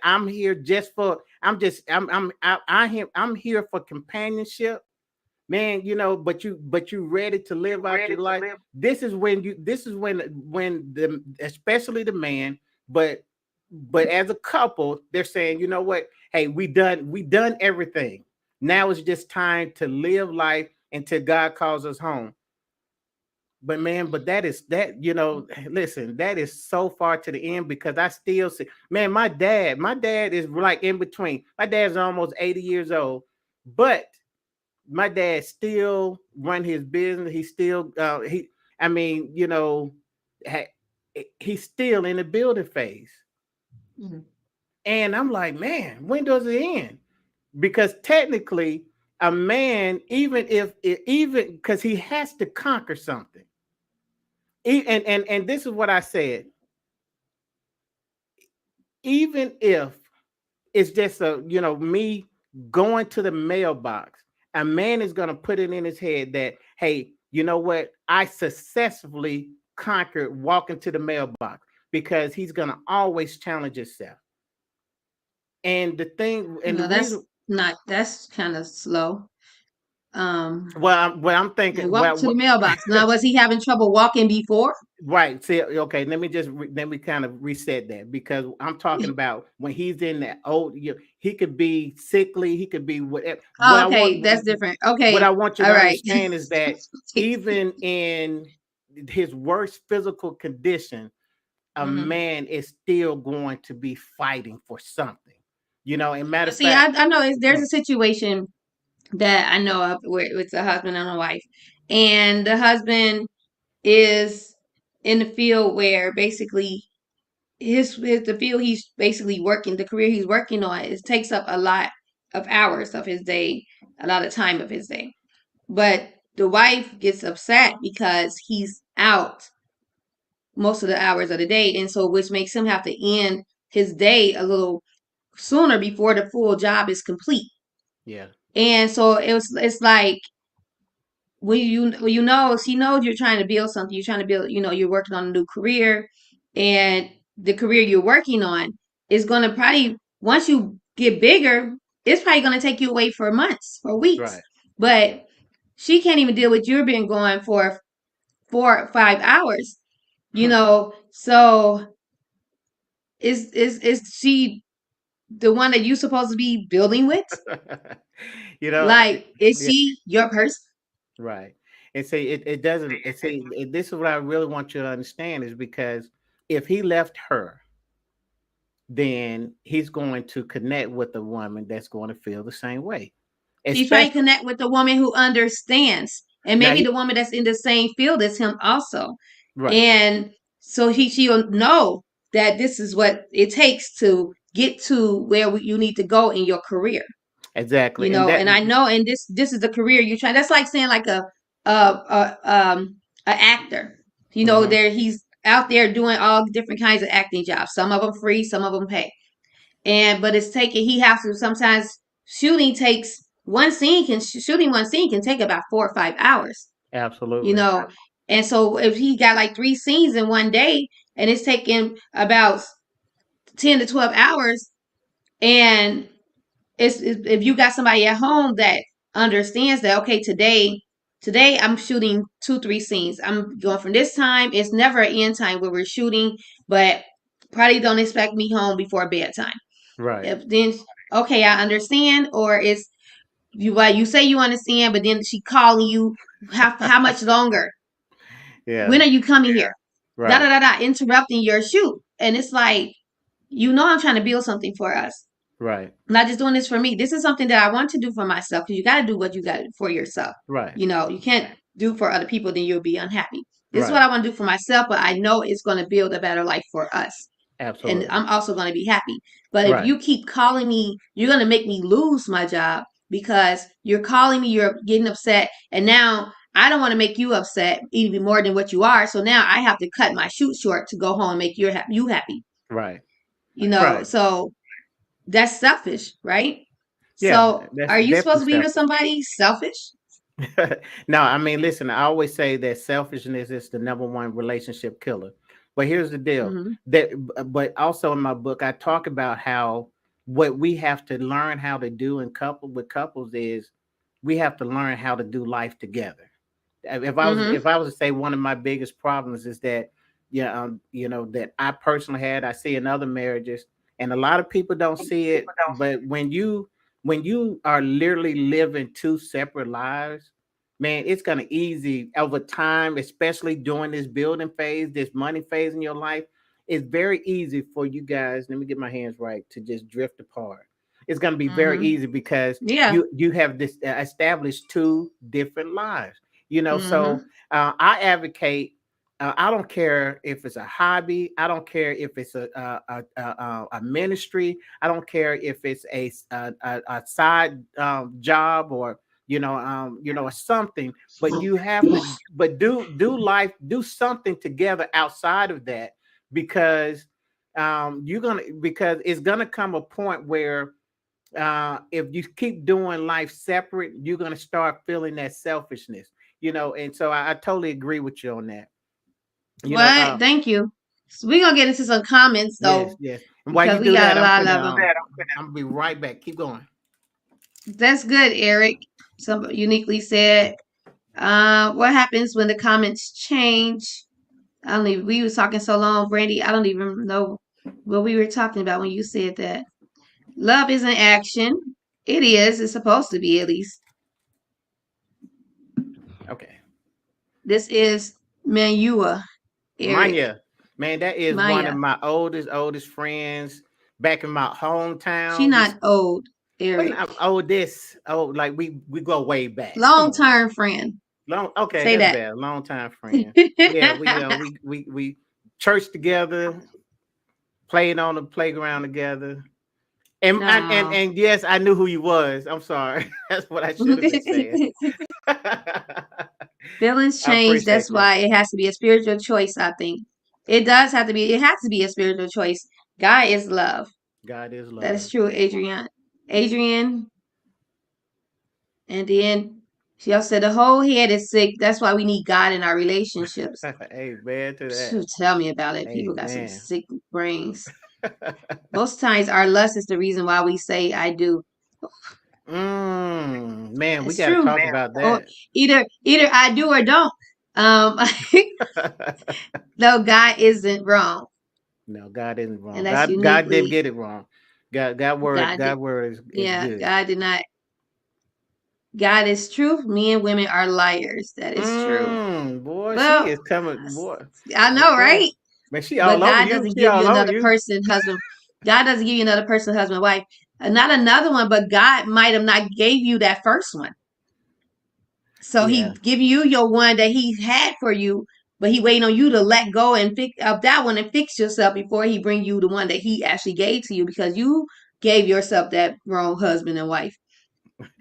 I'm here for companionship, man. But you ready to live out your life. This is when the especially the man, but as a couple, they're saying, you know what? Hey, we done everything. Now it's just time to live life until God calls us home. But man, but that is that, listen, that is so far to the end because I still see, man, my dad is like in between. My dad's almost 80 years old, but my dad still run his business. He still, I mean, ha, he's still in the building phase. Mhm. And I'm like, man, when does it end? Because technically, a man, even because he has to conquer something. And this is what I said. Even if it's just me going to the mailbox, a man is going to put it in his head that, hey, you know what? I successfully conquered walking to the mailbox, because he's going to always challenge himself. And the thing and the No, reason, that's kind of slow. Um, well, I'm and thinking, walk to the mailbox. Now, was he having trouble walking before? right. See, okay, let me kind of reset that, because I'm talking about when he's in that old, he could be sickly, he could be whatever. Oh, okay, that's different. What Okay, I want you all to right. understand is that even in his worst physical condition, a Mhm. man is still going to be fighting for something. And matter But of see, fact, I know there's yeah, a situation that I know of where it's a husband and a wife, and the husband is in the field where basically his the field he's basically working, the career he's working on, it takes up a lot of hours of his day, a lot of time of his day. But the wife gets upset because he's out most of the hours of the day, and so which makes him have to end his day a little sooner before the full job is complete. yeah, And so it's like when she knows you're trying to build something, you're trying to build, you're working on a new career, and the career you're working on is going to probably, once you get bigger, it's probably going to take you away for months, for weeks. right. But she can't even deal with you being going for 4 or 5 hours, so is she the one that you supposed to be building with? you know, Like, is yeah, she your person? right. And see, it doesn't. This is what I really want you to understand, is because if he left her, then he's going to connect with a woman that's going to feel the same way. She's trying to Especially connect with the woman who understands, and now, maybe the woman that's in the same field as him also. right, And so she'll know that this is what it takes to get to where you need to go in your career. exactly, and that And I know, and this is the career you're trying. That's like saying like a actor. mhm, There he's out there doing all different kinds of acting jobs. Some of them free, some of them pay. But it's taking. He has to sometimes shooting takes one scene can shooting one scene can take about 4 or 5 hours. You absolutely, know, and so if he got like 3 scenes in one day, and it's taking about 10 to 12 hours, and if you got somebody at home that understands that, okay, today I'm shooting 2 3 scenes, I'm going from this time, it's never an end time where we're shooting, but probably don't expect me home before bedtime. right, If then, okay, I understand. Or it's you say you understand, but then she calling you, how much longer, yeah, when are you coming here, da da right, da da, interrupting your shoot. And it's like, I'm trying to build something for us. right, I'm not just doing this for me. This is something that I want to do for myself, because you got to do what you got to do for yourself. right, You can't do for other people, then you'll be unhappy. This is what right, I want to do for myself, but I know it's going to build a better life for us. And absolutely, I'm also going to be happy. But if right, you keep calling me, you're going to make me lose my job, because you're calling me, you're getting upset, and now I don't want to make you upset even more than what you are. So now I have to cut my shoot short to go home and make you happy. right, right. So that's selfish, right? Yeah, So that's are you supposed definitely to be with selfish. somebody selfish? No, I mean, listen, I always say that selfishness is the number one relationship killer. But here's the deal. Hmm. But also in my book, I talk about how what we have to learn how to do in couples is we have to learn how to do life together. Mm-hmm. If I was to say one of my biggest problems is that, yeah, that I personally had, I see in other marriages, and a lot of people don't see it, but when you are literally living two separate lives, man, it's gonna easy over time, especially during this building phase, this money phase in your life. It's very easy for you guys. Let me get my hands right to just drift apart. It's gonna be very Mm-hmm. easy because Yeah. you have this established two different lives. Mm-hmm. So I advocate. I don't care if it's a hobby. I don't care if it's a ministry. I don't care if it's a side job, or something. But you have to, but do life, do something together outside of that, because because it's gonna come a point where if you keep doing life separate, you're gonna start feeling that selfishness, and so I totally agree with you on that. You know, What? Thank you. So we're gonna get into some comments yes, though, yes. And while because you we do got that, a lot of them. I'm gonna be right back. Keep going. That's good, Eric. Some uniquely said. What happens when the comments change? I don't even. We was talking so long, Brandy. I don't even know what we were talking about when you said that. Love is an action. It is. It's supposed to be, at least. Okay. This is Manua, Eric. Manya, man, that is one of Maya. my oldest friends back in my She hometown. not old, When Eric. I'm this, like we go way back. Come Long on now. term friend. Long, okay, Say that's that. bad. Long time friend. Yeah, we church together, played on the playground together. And yes, I knew who you was. I'm sorry. That's what I should have been saying. I Feelings change. That's appreciate you. why it has to be a spiritual choice, I think. It does have to be, it has to be a spiritual choice. God is love. God is That is love. true, Adrian. Adrian, and then she also said the whole head is sick. That's why we need God in our relationships. Amen to that. Phew, tell me about it. People got some Amen. sick brains. Most times our lust is the reason why we say I do. Man, we It's got to true. talk about Or that. either I do or don't. Um no, God isn't wrong. No, God isn't wrong. And that's God didn't uniquely get it wrong. God did. God word is Yeah, good. God did not. God is truth. Me and women are liars. That is true. Boy, she Well, is coming, boy. I know, Okay. right? Man, she But all over God you. doesn't She give you all over another you. person husband. God doesn't give you another person husband, wife. Not another one, but God might have not gave you that first one. So he Yeah. give you your one that he had for you, but he waiting on you to let go and pick up that one and fix yourself before he bring you the one that he actually gave to you, because you gave yourself that wrong husband and wife.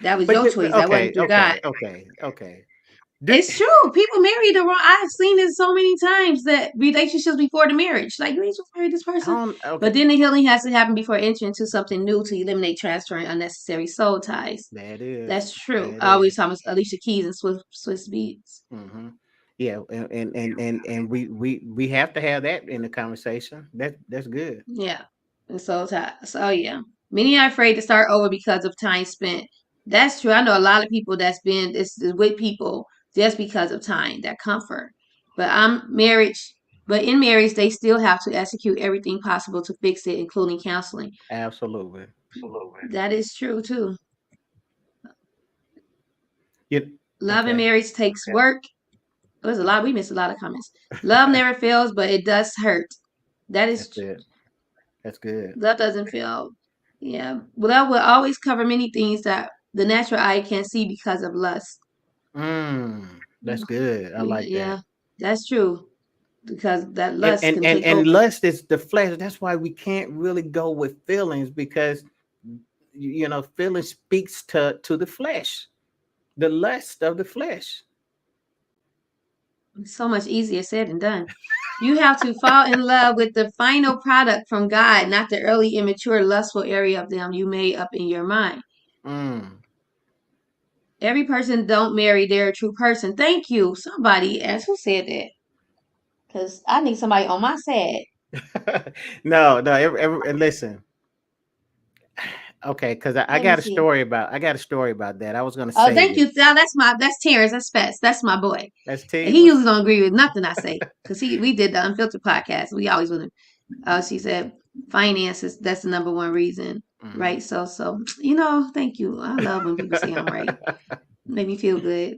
That was your choice. That wasn't Okay, through God. okay. Do, It's true. People marry the wrong. I've seen it so many times that relationships before the marriage, like you ain't supposed to marry this I person, don't. Okay, but then the healing has to happen before entering into something new to eliminate transferring unnecessary soul ties. that is. That's true. That I always is. talk about Alicia Keys and Swiss Beats. Mm-hmm. Yeah, and we have to have that in the conversation. That's good. Yeah. And soul ties. So yeah. Many are afraid to start over because of time spent. That's true. I know a lot of people that's been this is with people just because of time, that comfort. But in marriage they still have to execute everything possible to fix it, including counseling. Absolutely. That is true too. You Love and okay? marriage takes work. There's a lot. We missed a lot of comments. Love never fails, but it does hurt. That That's is it. That's good. love doesn't fail. Yeah, love will always cover many things that the natural eye can't see because of lust. That's good. I like that. Yeah, that's true, because that And lust and can and take and over. lust is the flesh. That's why we can't really go with feelings, because feeling speaks to the flesh, the lust of the flesh. It's so much easier said than done. You have to fall in love with the final product from God, not the early, immature, lustful area of them you made up in your mind. Mm. Every person don't marry their true person. Thank you. Somebody asked who said that, because I need somebody on my side. No, no. And listen, Okay, because I Let me got a see. story about that. I was gonna Oh, save thank it. you. Now that's Terrence. That's Fats. That's my boy. That's And he Tivas. usually don't agree with nothing I say because we did the unfiltered podcast. We always want to. She said finances. That's the number one reason, Hmm. right? So thank you. I love when people say I'm right. Make me feel good.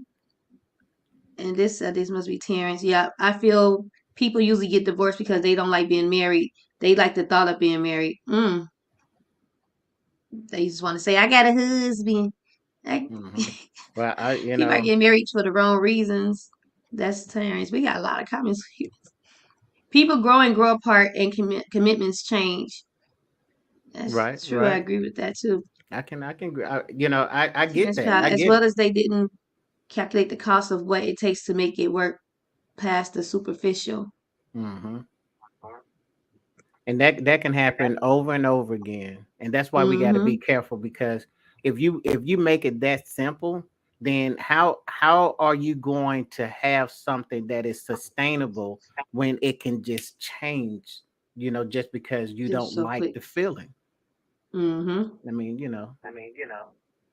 And this must be Terrence. Yeah, I feel people usually get divorced because they don't like being married. They like the thought of being married. They just want to say, I got a husband. I, Hmm. Well, people are getting married for the wrong reasons. That's Terrence. We got a lot of comments. People grow and grow apart, and commitments change. That's right, true. I right. agree with that too. I can, I get Terrence that. Powell, I as get well it. as they didn't calculate the cost of what it takes to make it work past the superficial. Hmm. And that can happen over and over again, and that's why we got to be Mm-hmm. careful, because if you make it that simple, then how are you going to have something that is sustainable when it can just change, just because you Just don't so like quick. the feeling. Mm-hmm. I mean,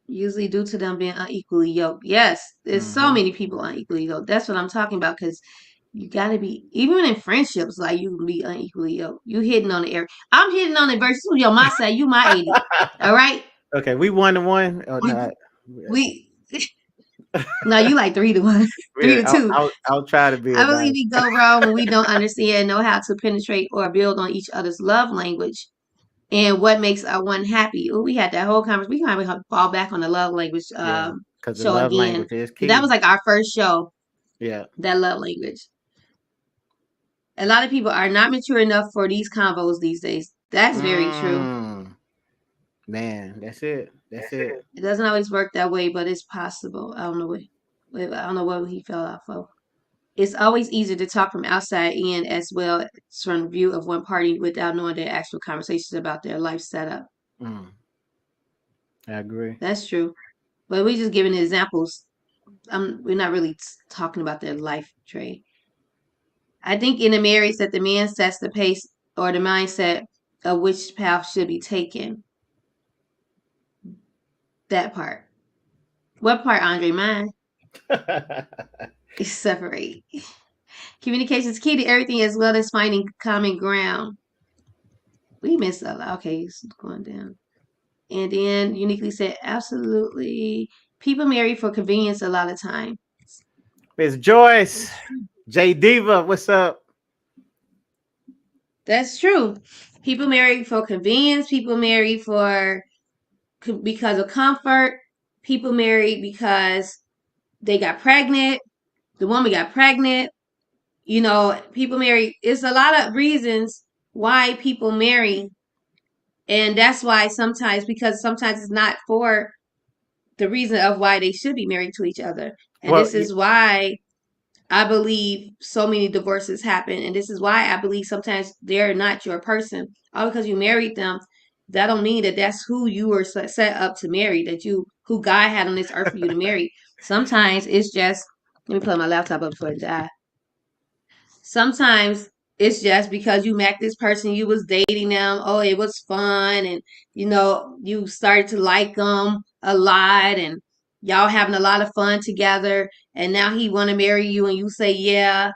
Usually due to them being unequally yoked. Yes, there's so hmm many people unequally yoked. That's what I'm talking about. Because you gotta be, even in friendships, like you can be unequally yoked. You hitting on the air. I'm hitting on it versus you on my side. You my 80. All right. okay, we 1-1 or We not? we no, you like 3-1, three Yeah, to I'll, two. I'll I'll try to be I about believe it. we go wrong when we don't understand, know how to penetrate or build on each other's love language and what makes one happy. Oh, we had that whole conversation. We can have fall back on the love language Yeah, because the show love again. language is That was key. like our first show, Yeah. that love language. A lot of people are not mature enough for these combos these days. That's very true. Mm, man, that's it. That's it. It doesn't always work that way, but it's possible. I don't know what he fell off of. It's always easier to talk from outside in as well as from the view of one party without knowing their actual conversations about their life setup. Mm, I agree. That's true. But we just giving examples. We're not really talking about their life, Trey. I think in a marriage that the man sets the pace or the mindset of which path should be taken. That part. What part, Andre? Mine is separate. Communication is key to everything as well as finding common ground. We missed a lot. Okay, it's going down. And then uniquely said, absolutely. People marry for convenience a lot of time. Miss Joyce, That's true. J Diva, what's up? That's true. People marry for convenience. People marry for because of comfort. People marry because they got pregnant. The woman got pregnant. People marry. It's a lot of reasons why people marry, and that's why sometimes it's not for the reason of why they should be married to each other. And Well, this is why I believe so many divorces happen. And this is why I believe sometimes they're not your person. All because you married them, that don't mean that that's who you were set up to marry, who God had on this earth for you to marry. Sometimes it's just, let me plug my laptop up before I die. Sometimes it's just because you met this person, you was dating them. Oh, it was fun, and you started to like them a lot, and y'all having a lot of fun together. And now he want to marry you, and you say yeah,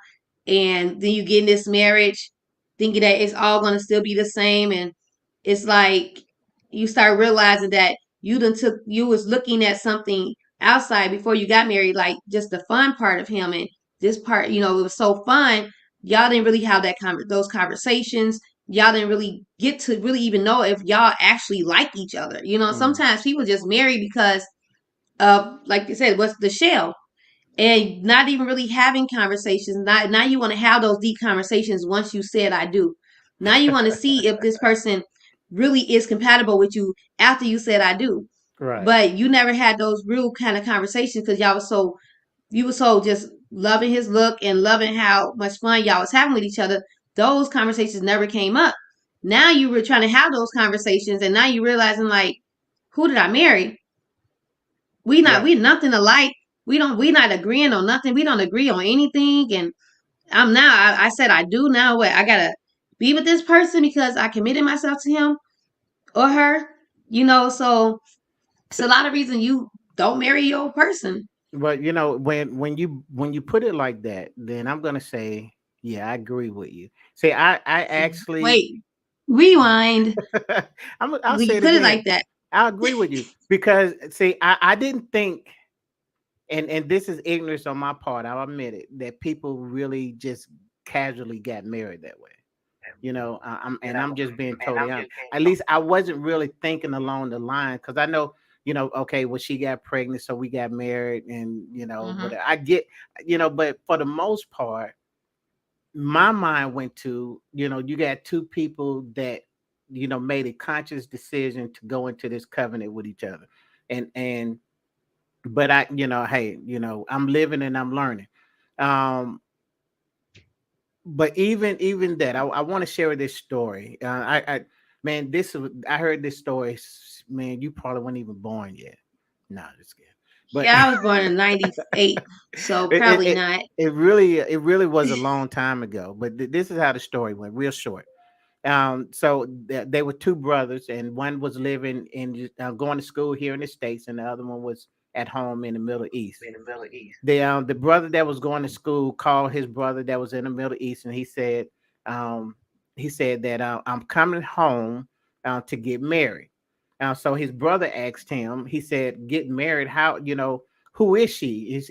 and then you get in this marriage, thinking that it's all gonna still be the same, and it's like you start realizing that you was looking at something outside before you got married, like just the fun part of him, and this part, it was so fun. Y'all didn't really have those conversations. Y'all didn't really get to really even know if y'all actually like each other. mm, Sometimes people just marry because of, like you said, what's the shell, and not even really having conversations. Now you want to have those deep conversations once you said I do. Now you want to see if this person really is compatible with you after you said I do. right. But you never had those real kind of conversations because you were so just loving his look and loving how much fun y'all was having with each other. Those conversations never came up. Now you were trying to have those conversations, and now you realizing, like, who did I marry? We Right. nothing alike. We not agreeing on nothing. We don't agree on anything. And I said I do. Now what? I gotta be with this person because I committed myself to him or her. So it's a lot of reason you don't marry your person. But when you put it like that, then I'm gonna say, yeah, I agree with you. Say I actually Wait, rewind. I'll say You it put it again. like that. I agree with you because see, I didn't think, and this is ignorance on my part, I'll admit it, that people really just casually got married that way. I'm just being totally honest. At least I wasn't really thinking along the line because I know, okay, well, she got pregnant, so we got married, and Hmm. but I get, but for the most part, my mind went to, you got two people that, made a conscious decision to go into this covenant with each other, and but hey, I'm living and I'm learning. Um, but even that, I want to share this story. Man, I heard this story. Man, you probably weren't even born yet. No, just kidding. But Yeah, I was born in '98, so it, it probably it not. it really was a long time ago. But this is how the story went, real short. So they were two brothers, and one was living in going to school here in the States, and the other one was at home in the Middle East. The brother that was going to school called his brother that was in the Middle East, and um, he said that I'm coming home to get married. So his brother asked him. He said, "Get married? How? Who is she? Is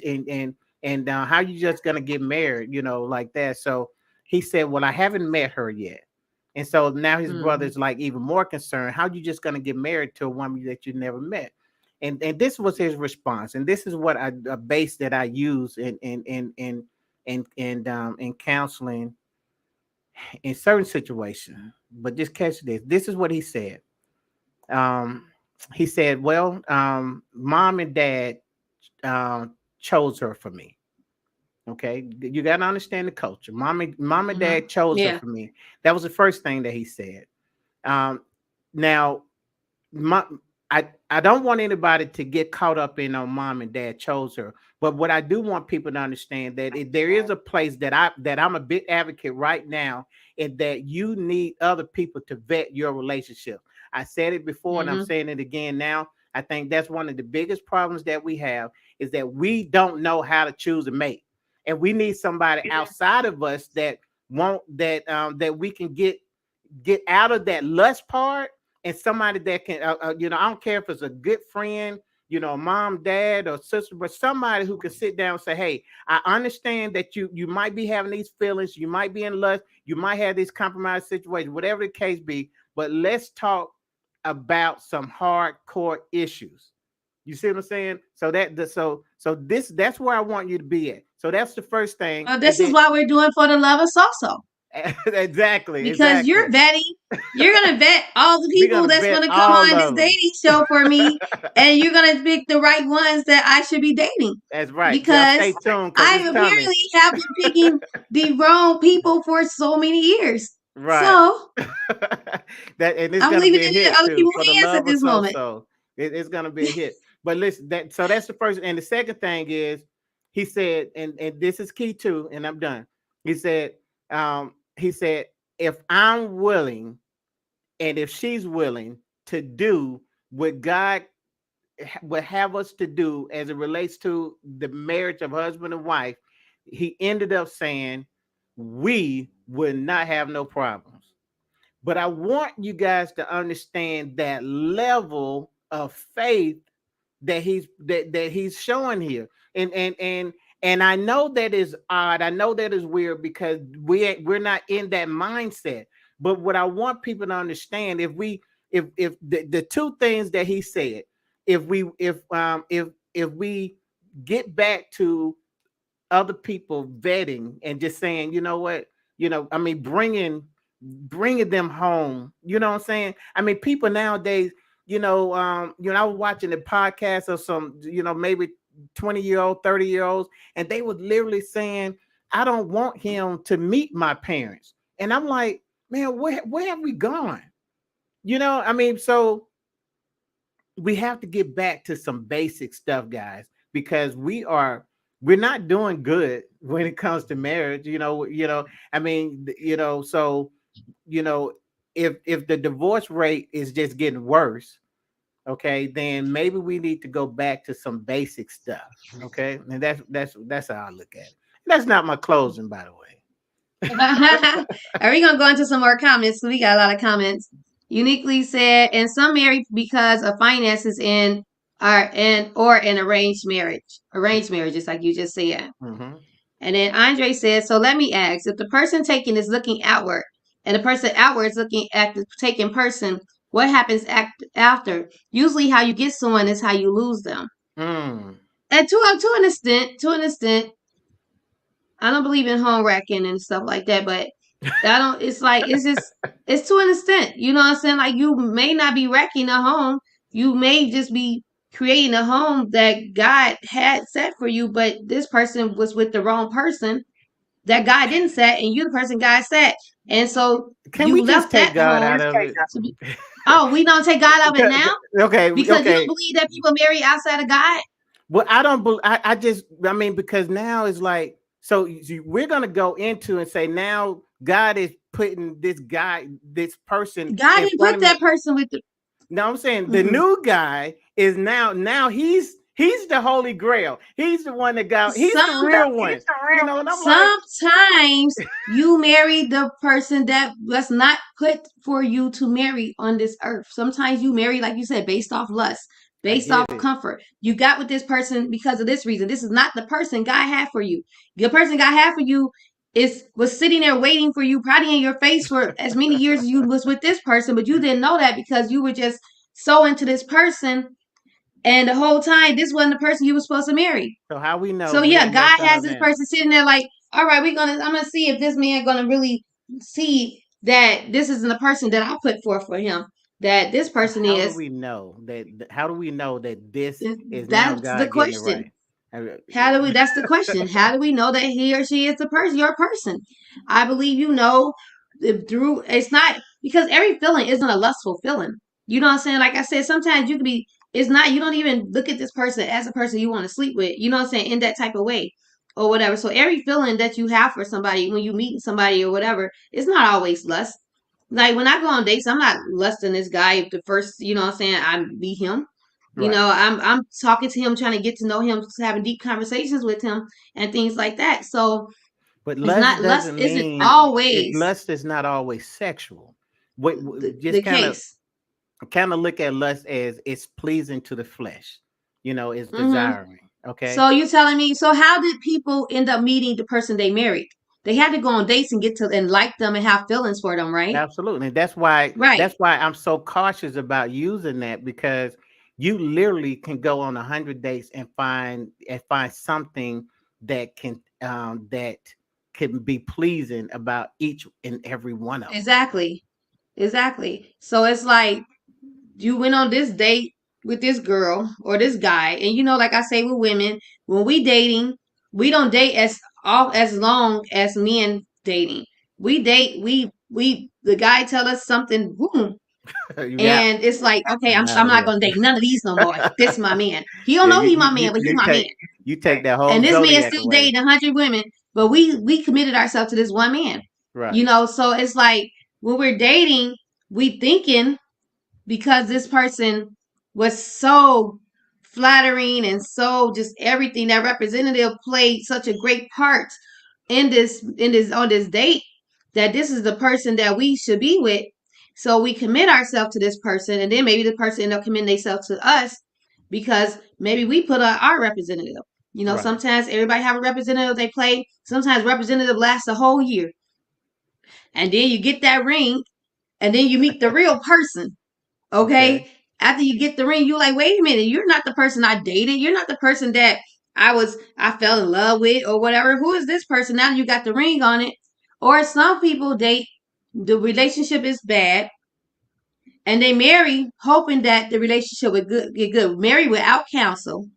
and how you just gonna get married? Like that?" So he said, "Well, I haven't met her yet." And so now his Mm. brother's like even more concerned. How you just gonna get married to a woman that you never met? And this was his response, and this is what a base that I use in counseling in certain situations. But just catch this. This is what he said. Um, he said, "Well, mom and dad chose her for me. Okay, you got to understand the culture. Mom and Hmm. dad chose her Yeah. for me. That was the first thing that he said. Um, now my I don't want anybody to get caught up in on mom and dad chose her, but what I do want people to understand that there is a place that I'm a big advocate right now, and that you need other people to vet your relationship. I said it before and I'm Hmm. saying it again now. I think that's one of the biggest problems that we have is that we don't know how to choose a mate, and we need somebody outside of us that won't that we can get out of that lust part, and somebody that can I don't care if it's a good friend, mom, dad, or sister, but somebody who can sit down and say, hey, I understand that you might be having these feelings, you might be in lust, you might have this compromised situation, whatever the case be, but let's talk about some hardcore issues. You see what I'm saying? So that's where I want you to be at. So that's the first thing. Well, And this is then why we're doing For the Love of SoSo, exactly, because exactly. you're gonna vet all the We're people gonna that's vet gonna come all on this of them. dating show for me, and you're gonna pick the right ones that I should be dating. That's right. Y'all Because stay tuned because I it's coming. apparently have been picking the wrong people for so many years. Right. So that and it's I'm gonna leaving be a it in hit other too. people's For the hands at love of this so moment. so, it's gonna be a hit. But listen, that's the first. And the second thing is, he said, and this is key too. And I'm done. He said, he said, if I'm willing, and if she's willing to do what God would have us to do as it relates to the marriage of husband and wife, he ended up saying we would not have no problems. But I want you guys to understand that level of faith that he's showing here. And I know that is odd. I know that is weird because we're not in that mindset. But what I want people to understand, if the two things that he said, if we get back to other people vetting and just saying, you know what, I mean, bringing them home. You know what I'm saying? I mean, people nowadays, I was watching a podcast of some, maybe 20-year-old, 30-year-olds, and they was literally saying, I don't want him to meet my parents. And I'm like, man, where have we gone? I mean, so we have to get back to some basic stuff, guys, because we're not doing good when it comes to marriage. I mean, so you know if the divorce rate is just getting worse, okay, then maybe we need to go back to some basic stuff. Okay, and that's how I look at it. That's not my closing, by the way. Are we gonna go into some more comments? So we got a lot of comments. Uniquely said, and some married because of finances in are and or an arranged marriage. Arranged marriages, like you just said. Hmm. And then Andre says, so let me ask, if the person taking is looking outward and the person outward is looking at the taken person, what happens after? Usually how you get someone is how you lose them. Mm. And to an extent, I don't believe in home wrecking and stuff like that, but I don't. It's like it's to an extent. You know what I'm saying? Like you may not be wrecking a home. You may just be creating a home that God had set for you, but this person was with the wrong person that God didn't set, and you the person God set, and so Can you we just left take that God home out of it? to be. Oh, we don't take God out of it now Okay, because you don't okay. believe that people marry outside of God. Well, I don't. I just. I mean, because now it's like. So we're gonna go into and say now God is putting this guy, this person God in didn't front put of that me. person with the. No, I'm saying the Mm-mm. new guy is now he's the holy grail. He's the one that got. He's the Some real one. You know, and I'm like, sometimes you marry the person that was not put for you to marry on this earth. Sometimes you marry, like you said, based off lust, I based get off it. comfort. You got with this person because of this reason. This is not the person God had for you. The person God had for you was sitting there waiting for you, probably in your face for as many years as you was with this person, but you didn't know that because you were just so into this person, and the whole time this wasn't the person you were supposed to marry. So how we know So we yeah, ain't God messing has up this now? person sitting there like, all right, I'm gonna see if this man gonna really see that this isn't the person that I put forth for him. That this So person how do is. we know that? How do we know that this is now That's the God getting it question. right? I mean, How do we? That's the question. How do we know that he or she is the person, your person? I believe you know through. It's not because every feeling isn't a lustful feeling. You know what I'm saying? Like I said, sometimes you can be. It's not. You don't even look at this person as a person you want to sleep with. You know what I'm saying? In that type of way, or whatever. So every feeling that you have for somebody when you meet somebody or whatever, it's not always lust. Like when I go on dates, I'm not lusting this guy if the first, you know what I'm saying, I meet him. You right. know, I'm talking to him, trying to get to know him, having deep conversations with him and things like that. So But it's lust not lust doesn't isn't mean it. always Lust is not always sexual. Just the case. kind of look at lust as it's pleasing to the flesh. You know, it's Hmm. desiring. Okay. So you telling me? So how did people end up meeting the person they married? They had to go on dates and get to and like them and have feelings for them, right? Absolutely. That's Right. why I'm so cautious about using that because you literally can go on 100 dates and find something that can be pleasing about each and every one of them. Exactly. Exactly. So it's like you went on this date with this girl or this guy, and you know, like I say with women, when we dating, we don't date as long as men dating. We date, we the guy tell us something, boom, Yeah. and it's like, okay, I'm I'm out of not here. gonna date none of these no more. This is my man. He don't Yeah, know he my man, but he my man. you take that whole And this man zodiac still away. dating 100 women, but we committed ourselves to this one man. You Right. know, so it's like when we're dating, we thinking because this person was so flattering and so just everything, that representative played such a great part in this on this date, that this is the person that we should be with. So we commit ourselves to this person, and then maybe the person end up committing themselves to us because maybe we put our representative. You know, Right. sometimes everybody have a representative they play. Sometimes representative lasts a whole year, and then you get that ring, and then you meet the real person. Okay. Okay. After you get the ring, you're like, wait a minute, you're not the person I dated. You're not the person that I fell in love with or whatever. Who is this person now that you got the ring on it? Or some people date, the relationship is bad, and they marry hoping that the relationship would get good. Marry without counsel,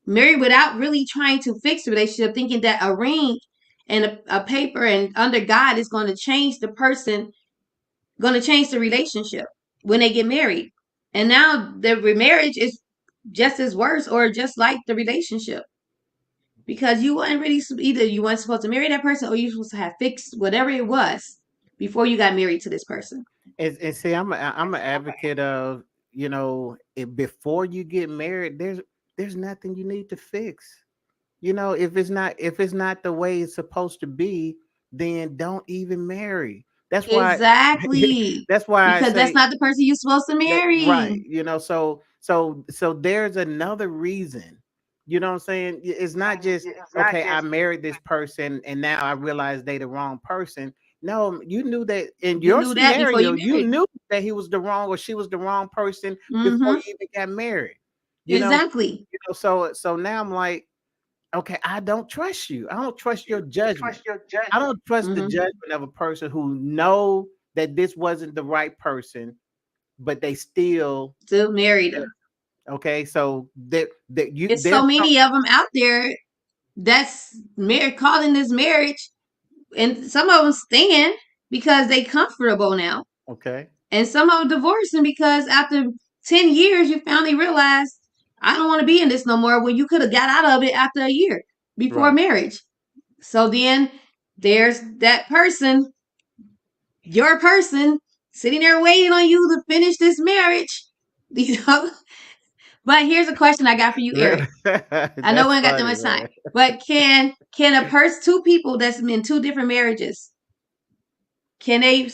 marry without really trying to fix the relationship, thinking that a ring and a paper and under God is going to change the person, going to change the relationship when they get married. And now the remarriage is just as worse or just like the relationship because you weren't really, either you weren't supposed to marry that person or you were supposed to have fixed whatever it was before you got married to this person. And see, I'm an advocate of before you get married, there's nothing you need to fix. If it's not the way it's supposed to be, then don't even marry. That's why Exactly. that's why I Because that's say not the person you're supposed to that, right. marry. So there's another reason. You know what I'm saying? It's not just, okay, I married this person and now I realize they the wrong person. No, you knew that in You your knew that before scenario, you you married. knew that he was the wrong or she was the wrong person before Mm-hmm. you even got married. You know, Exactly. so now I'm like, okay, I don't trust you. I don't trust your judgment. I don't trust the Mm-hmm. judgment of a person who know that this wasn't the right person, but they still, Still married him. okay. So that you It's so there's some, many of them out there that's married, calling this marriage, and some of them staying because they comfortable now, okay, and some of them divorcing because after 10 years you finally realize I don't want to be in this no more. When you could have got out of it after a year before right. marriage. So then there's that person, your person, sitting there waiting on you to finish this marriage. You know. But here's a question I got for you, Eric. I know we That's ain't got that funny, much time, man. but can a person, two people that's in two different marriages, can they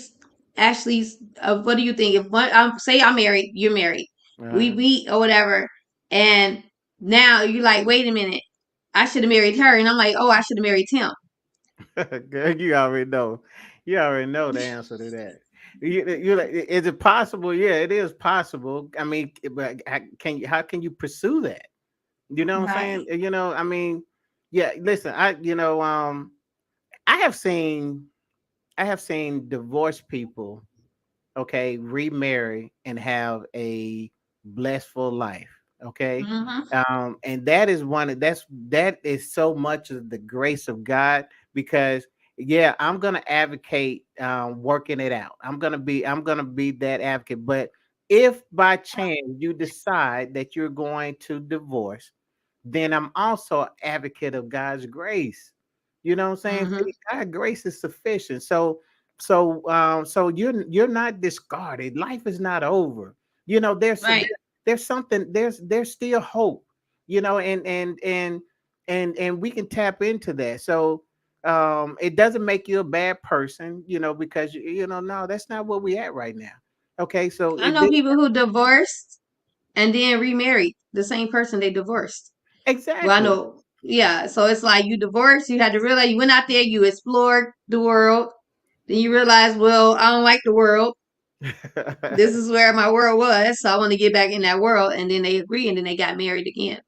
actually? What do you think? If one, say I'm married, you're married, we Uh, meet or whatever, and now you're like, wait a minute, I should have married her, and I'm like, oh, I should have married him. Girl, you already know. You already know the answer to that. You like, is it possible? Yeah, it is possible. I mean, but how can you pursue that? You know what I'm saying? Right. I mean, yeah. Listen, I have seen I have seen divorced people, okay, remarry and have a blissful life. Okay. Mm-hmm. And that is so much of the grace of God, because yeah, I'm gonna advocate working it out. I'm gonna be that advocate. But if by chance you decide that you're going to divorce, then I'm also an advocate of God's grace. You know what I'm saying? Mm-hmm. See, God's grace is sufficient. So you're not discarded. Life is not over. Right. There's something, there's still hope. And we can tap into that. So it doesn't make you a bad person, because no, that's not where we at right now. Okay, so I know people who divorced and then remarried the same person they divorced. Well, I exactly. know. Yeah. So it's like you divorced, you had to realize you went out there, you explored the world. Then you realize, well, I don't like the world. This is where my world was. So I want to get back in that world. And then they agree and then they got married again.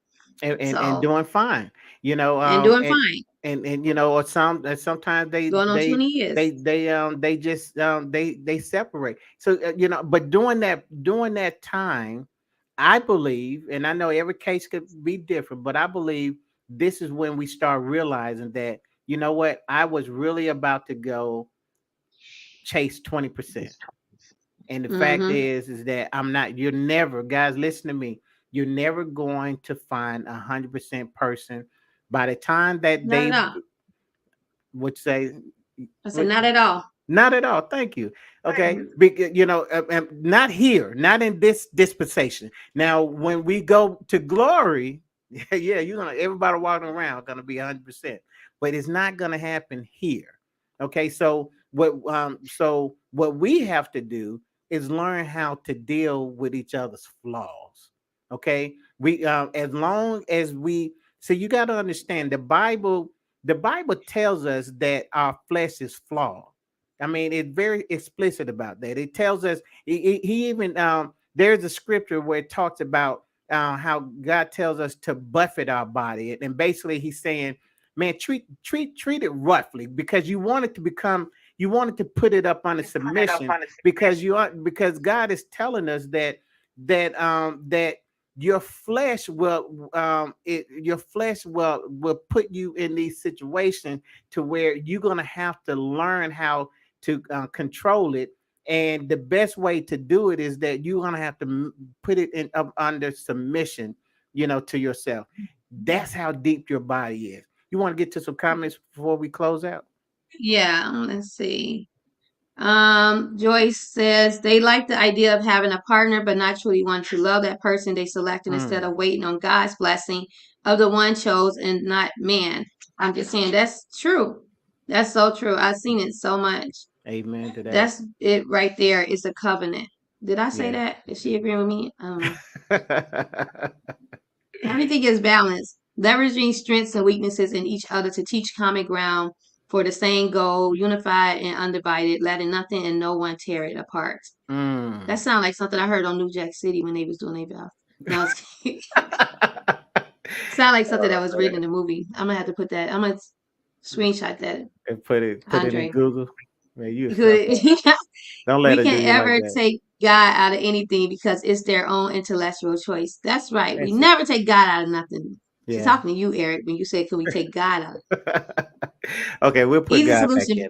and So, doing fine, and doing and fine. or sometimes they Going on they 20 years. they they just they separate. So but during that time, I believe, and I know every case could be different, but I believe this is when we start realizing that, what, I was really about to go chase 20%. And the fact Mm-hmm. is that you're never, guys, listen to me. You're never going to find 100% person by the time that Not at they all. would say, I said, not at all. not at all. Thank you. Okay. Mhm. Not here, not in this dispensation. Now, when we go to glory, yeah, everybody walking around gonna be 100%, but it's not gonna happen here. Okay. So what we have to do is learn how to deal with each other's flaws. Okay. As long as we, so you got to understand the Bible tells us that our flesh is flawed. I mean, it's very explicit about that. It tells us, he even, there's a scripture where it talks about how God tells us to buffet our body. And basically he's saying, man, treat it roughly, because you wanted to put it up under submission, because God is telling us that your flesh will put you in these situations to where you're going to have to learn how to control it. And the best way to do it is that you're going to have to put it in up under submission, to yourself. That's how deep your body is. You want to get to some comments before we close out? Yeah. Let's see. Joyce says they like the idea of having a partner, but not truly want to love that person they selected instead Mm, of waiting on God's blessing of the one chose and not man. I'm just saying that's true. That's so true. I've seen it so much. amen to that. That's it right there. It's a covenant. Did I say Yeah. that? Is she agreeing with me? I don't know. Everything is balanced, leveraging strengths and weaknesses in each other to teach common ground for the same goal, unified and undivided, letting nothing and no one tear it apart. That Mm. sounds like something I heard on New Jack City when they was doing their vows. No, sound like something that was written in the movie. I'm gonna have to put that. I'm gonna screenshot that, And put it in Andre. Google. Man, you a sucker. Because Don't let we her do can't you like ever that. take God out of anything because it's their own intellectual choice. That's right. We That's it. never take God out of nothing. She's Yeah. talking to you, Eric, when you say, "Can we take God out?" Okay, we'll put Easy God back solution. in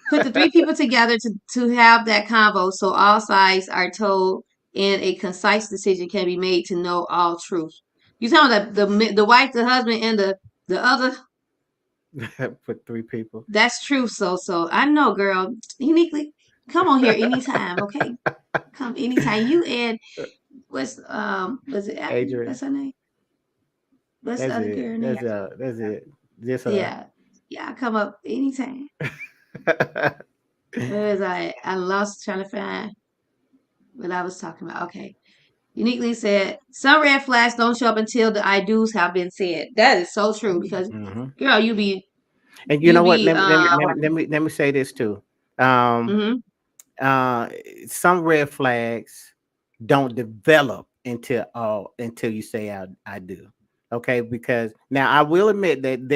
Put the three people together to have that convo so all sides are told and a concise decision can be made to know all truth. You talking about the wife, the husband, and the other? it. Put three people. That's true. So I know, girl. Uniquely, come on here anytime. Okay, come anytime. You and was it Adrian. what's her name? What's the That's other girl it. name? That's it. Just Yeah, yeah. Come up anytime. Where was I? I lost trying to find what I was talking about. Okay. Uniquely said, some red flags don't show up until the I do's have been said. That is so true because, hmm girl, And you you know what? be, Let me say this too. Um, mm-hmm, uh, some red flags don't develop until you say I do. Okay, because now I will admit that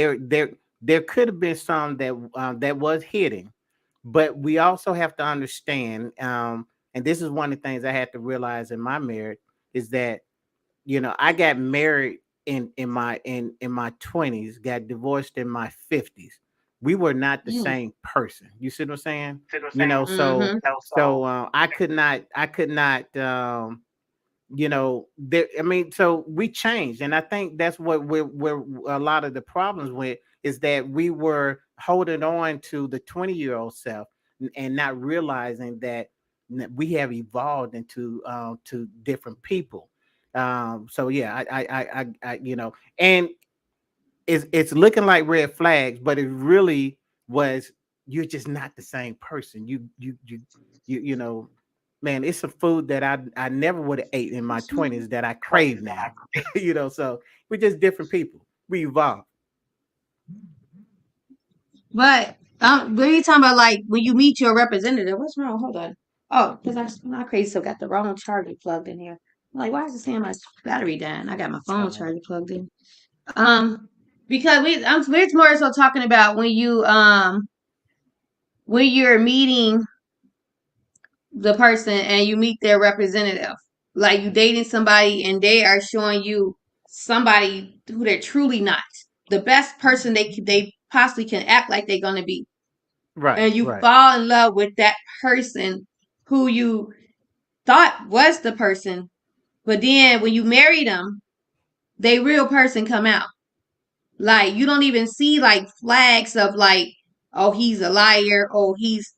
there could have been some that was hidden, but we also have to understand. And this is one of the things I had to realize in my marriage is that I got married in my 20s, got divorced in my 50s. We were not the mm, same person. You see what I'm saying? So mm-hmm, I could not there, I mean, so we changed, and I think that's what we're a lot of the problems with is that we were holding on to the 20-year-old self and not realizing that we have evolved into to different people. So yeah, and it's looking like red flags, but it really was you're just not the same person. You man, it's a food that I never would have ate in my 20s that I crave now. So we're just different people. We evolve. but what are you talking about? Like when you meet your representative, what's wrong? Hold on. Oh, because my crazy still got the wrong charger plugged in here. I'm like, why is it saying my battery dying? I got my phone Uh, charger plugged in. Because we're more so talking about when you're meeting the person and you meet their representative. Like you dating somebody and they are showing you somebody who they're truly not. The best person they possibly can act like they're gonna be. right, And you right. fall in love with that person who you thought was the person, but then when you marry them, they real person come out. Like you don't even see like flags of like, oh, he's a liar, oh, he's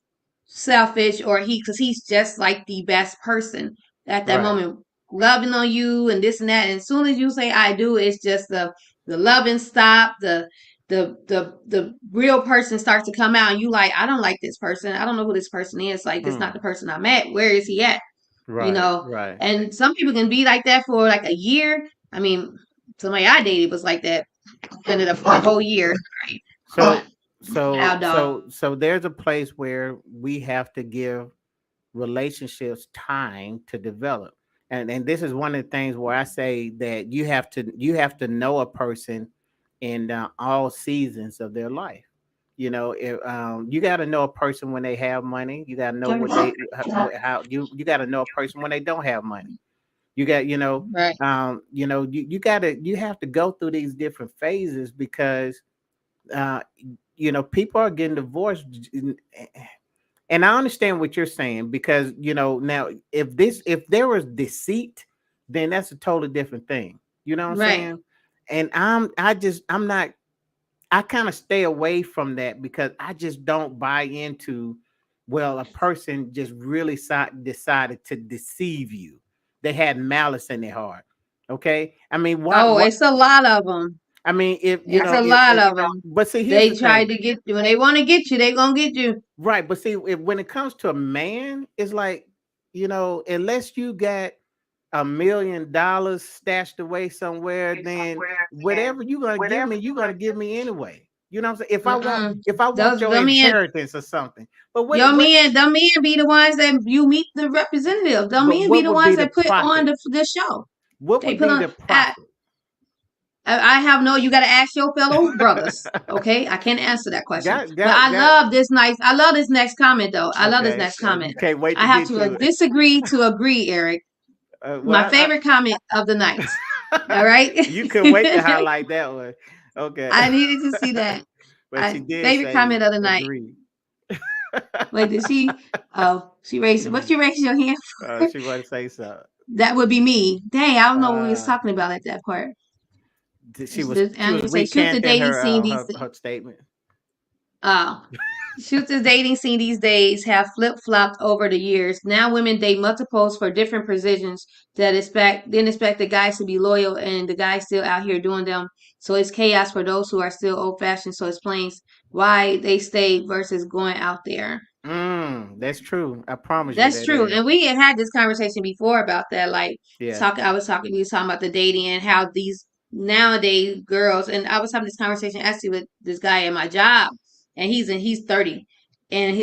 selfish, or because he's just like the best person at that Right. moment, loving on you and this and that. And as soon as you say I do, it's just the loving stop, the real person starts to come out, and you like, I don't like this person. I don't know who this person is. Like this not the Hmm. person I met. Where is he at? You Right, know, right. and some people can be like that for like a year. I mean, somebody I dated was like that. Ended up for a whole year. So Now, so dog. so so there's a place where we have to give relationships time to develop. And this is one of the things where I say that you have to know a person in all seasons of their life. You got to know a person when they have money. You got to know what they how you got to know a person when they don't have money. You got Right. you have to go through these different phases because uh people are getting divorced. And I understand what you're saying because now if there was deceit, then that's a totally different thing. You know what I'm Right. saying? And I'm not I kind of stay away from that because I just don't buy into Well, a person just really decided to deceive you. They had malice in their heart. Okay, I mean, Oh, what? it's a lot of them. I mean, if you It's know, a lot of them. but see, here's They the try thing, to get when they want to get you, they gonna get you. right? But see, when it comes to a man, it's like, unless you got $1 million stashed away somewhere, then whatever you're gonna give me anyway. You know what I'm saying? Mm-mm. If I want Those your the men, inheritance or something, but your men, the men be the ones that you meet the representative. The men be what the would ones be the that put on profit? the show. What They would put be on. the profit? I have no. You got to ask your fellow brothers. Okay, I can't answer that question. But Got. I love this next comment though. I love this Okay, next comment. you can't wait I to have get to to it. disagree to agree, Eric. My Well, favorite comment of the night. All right. you can wait to highlight that one. Okay, I needed to see that. but she did Favorite say comment of the night. agree. Wait, did she? Oh, she raised. What you raised your hand for? She want to say something. That would be me. Dang, I don't know what we was Uh, talking about at that part. she was Andrew say, shoot the recanting dating scene these. her statement. Oh, shoot the dating scene these days have flip flopped over the years. Now women date multiples for different positions that expect the guys to be loyal and the guys still out here doing them. So it's chaos for those who are still old fashioned. So it explains why they stay versus going out there. That's true. I promise you That's that true. is. And we had this conversation before about that. Like Yeah. we was talking about the dating and how these nowadays girls, and I was having this conversation actually with this guy at my job, and he's 30, and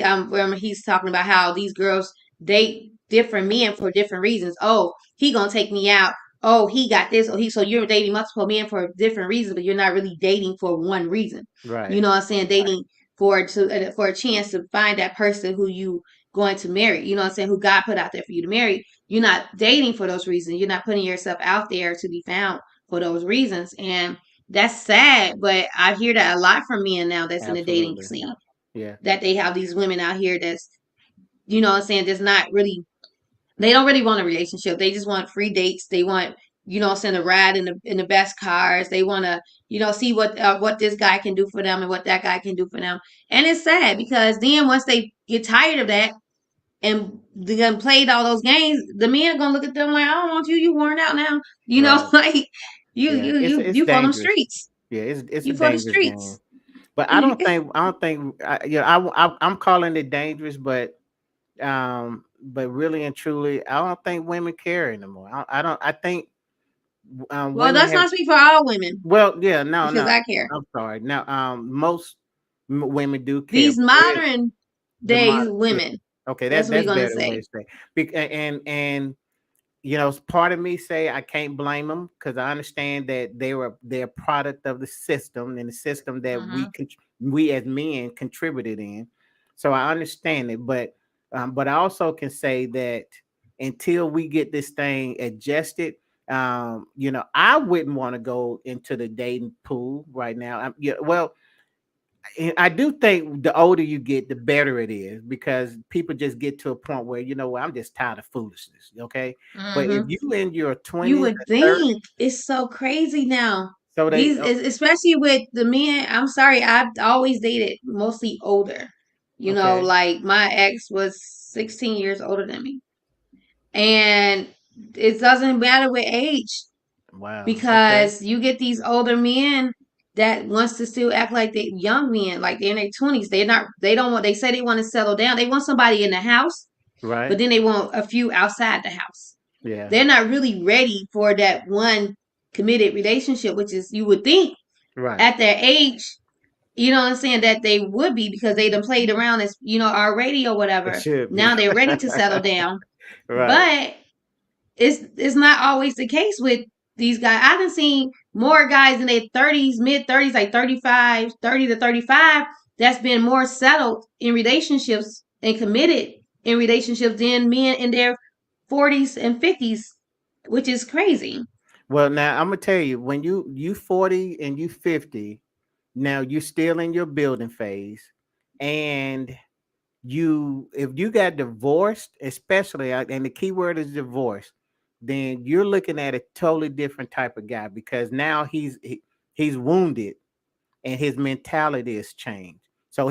he's talking about how these girls date different men for different reasons. Oh, he gonna take me out. Oh, he got this. So you're dating multiple men for different reasons, but you're not really dating for one reason. Right. You know what I'm saying? Dating for a chance to find that person who you going to marry, you know what I'm saying, who God put out there for you to marry. You're not dating for those reasons. You're not putting yourself out there to be found for those reasons. And that's sad, but I hear that a lot from men now that's in the dating Absolutely. scene. Yeah. That they have these women out here that's, you know what I'm saying, that's not really, they don't really want a relationship. They just want free dates. They want, you know, send a ride in the best cars. They want to, you know, see what this guy can do for them and what that guy can do for them. And it's sad because then once they get tired of that, and they done played all those games, the men are gonna look at them like, I don't want you, you worn out now. You know, Right. like Yeah. It's you for them dangerous. streets. Yeah. It's a You for the dangerous game. streets. But I don't think, I'm calling it dangerous, but really and truly, I don't think women care anymore. I don't. I think Well, women that's have. not speak for all women Well, yeah, no, because no. I care. I'm sorry. Now, most women do care, These but there is modern the days mod. Yeah. women. Okay, That's what we're that's gonna better way say. to say. And part of me say I can't blame them because I understand that they're a product of the system and the system that Hmm. we as men contributed in. So I understand it, but I also can say that until we get this thing adjusted, I wouldn't want to go into the dating pool right now. Yeah, well, and I do think the older you get, the better it is because people just get to a point where I'm just tired of foolishness. Okay, but if Hmm. you in your You 20s would or 30s, think it's so crazy now. so they Especially with the men. I'm sorry, I've always dated mostly older. You know, okay, like my ex was 16 years older than me. And it doesn't matter with age wow, okay, because you get these older men that wants to still act like they young men, like they're in their 20s. They don't want, they say they want to settle down. They want somebody in the house, but right, then they want a few outside the house. yeah, They're not really ready for that one committed relationship, which is you would think right, at their age, you know what I'm saying, that they would be because they done played around as, you know, already or it whatever. should be, Now they're ready to settle down. right. But it's not always the case with these guys. I done seen more guys in their 30s, mid 30s, like 35, 30 to 35, that's been more settled in relationships and committed in relationships than men in their 40s and 50s, which is crazy. Well, now I'm gonna tell you, when you 40 and you 50, now you're still in your building phase, and if you got divorced, especially, and the key word is divorce, then you're looking at a totally different type of guy because now he's wounded and his mentality has changed. So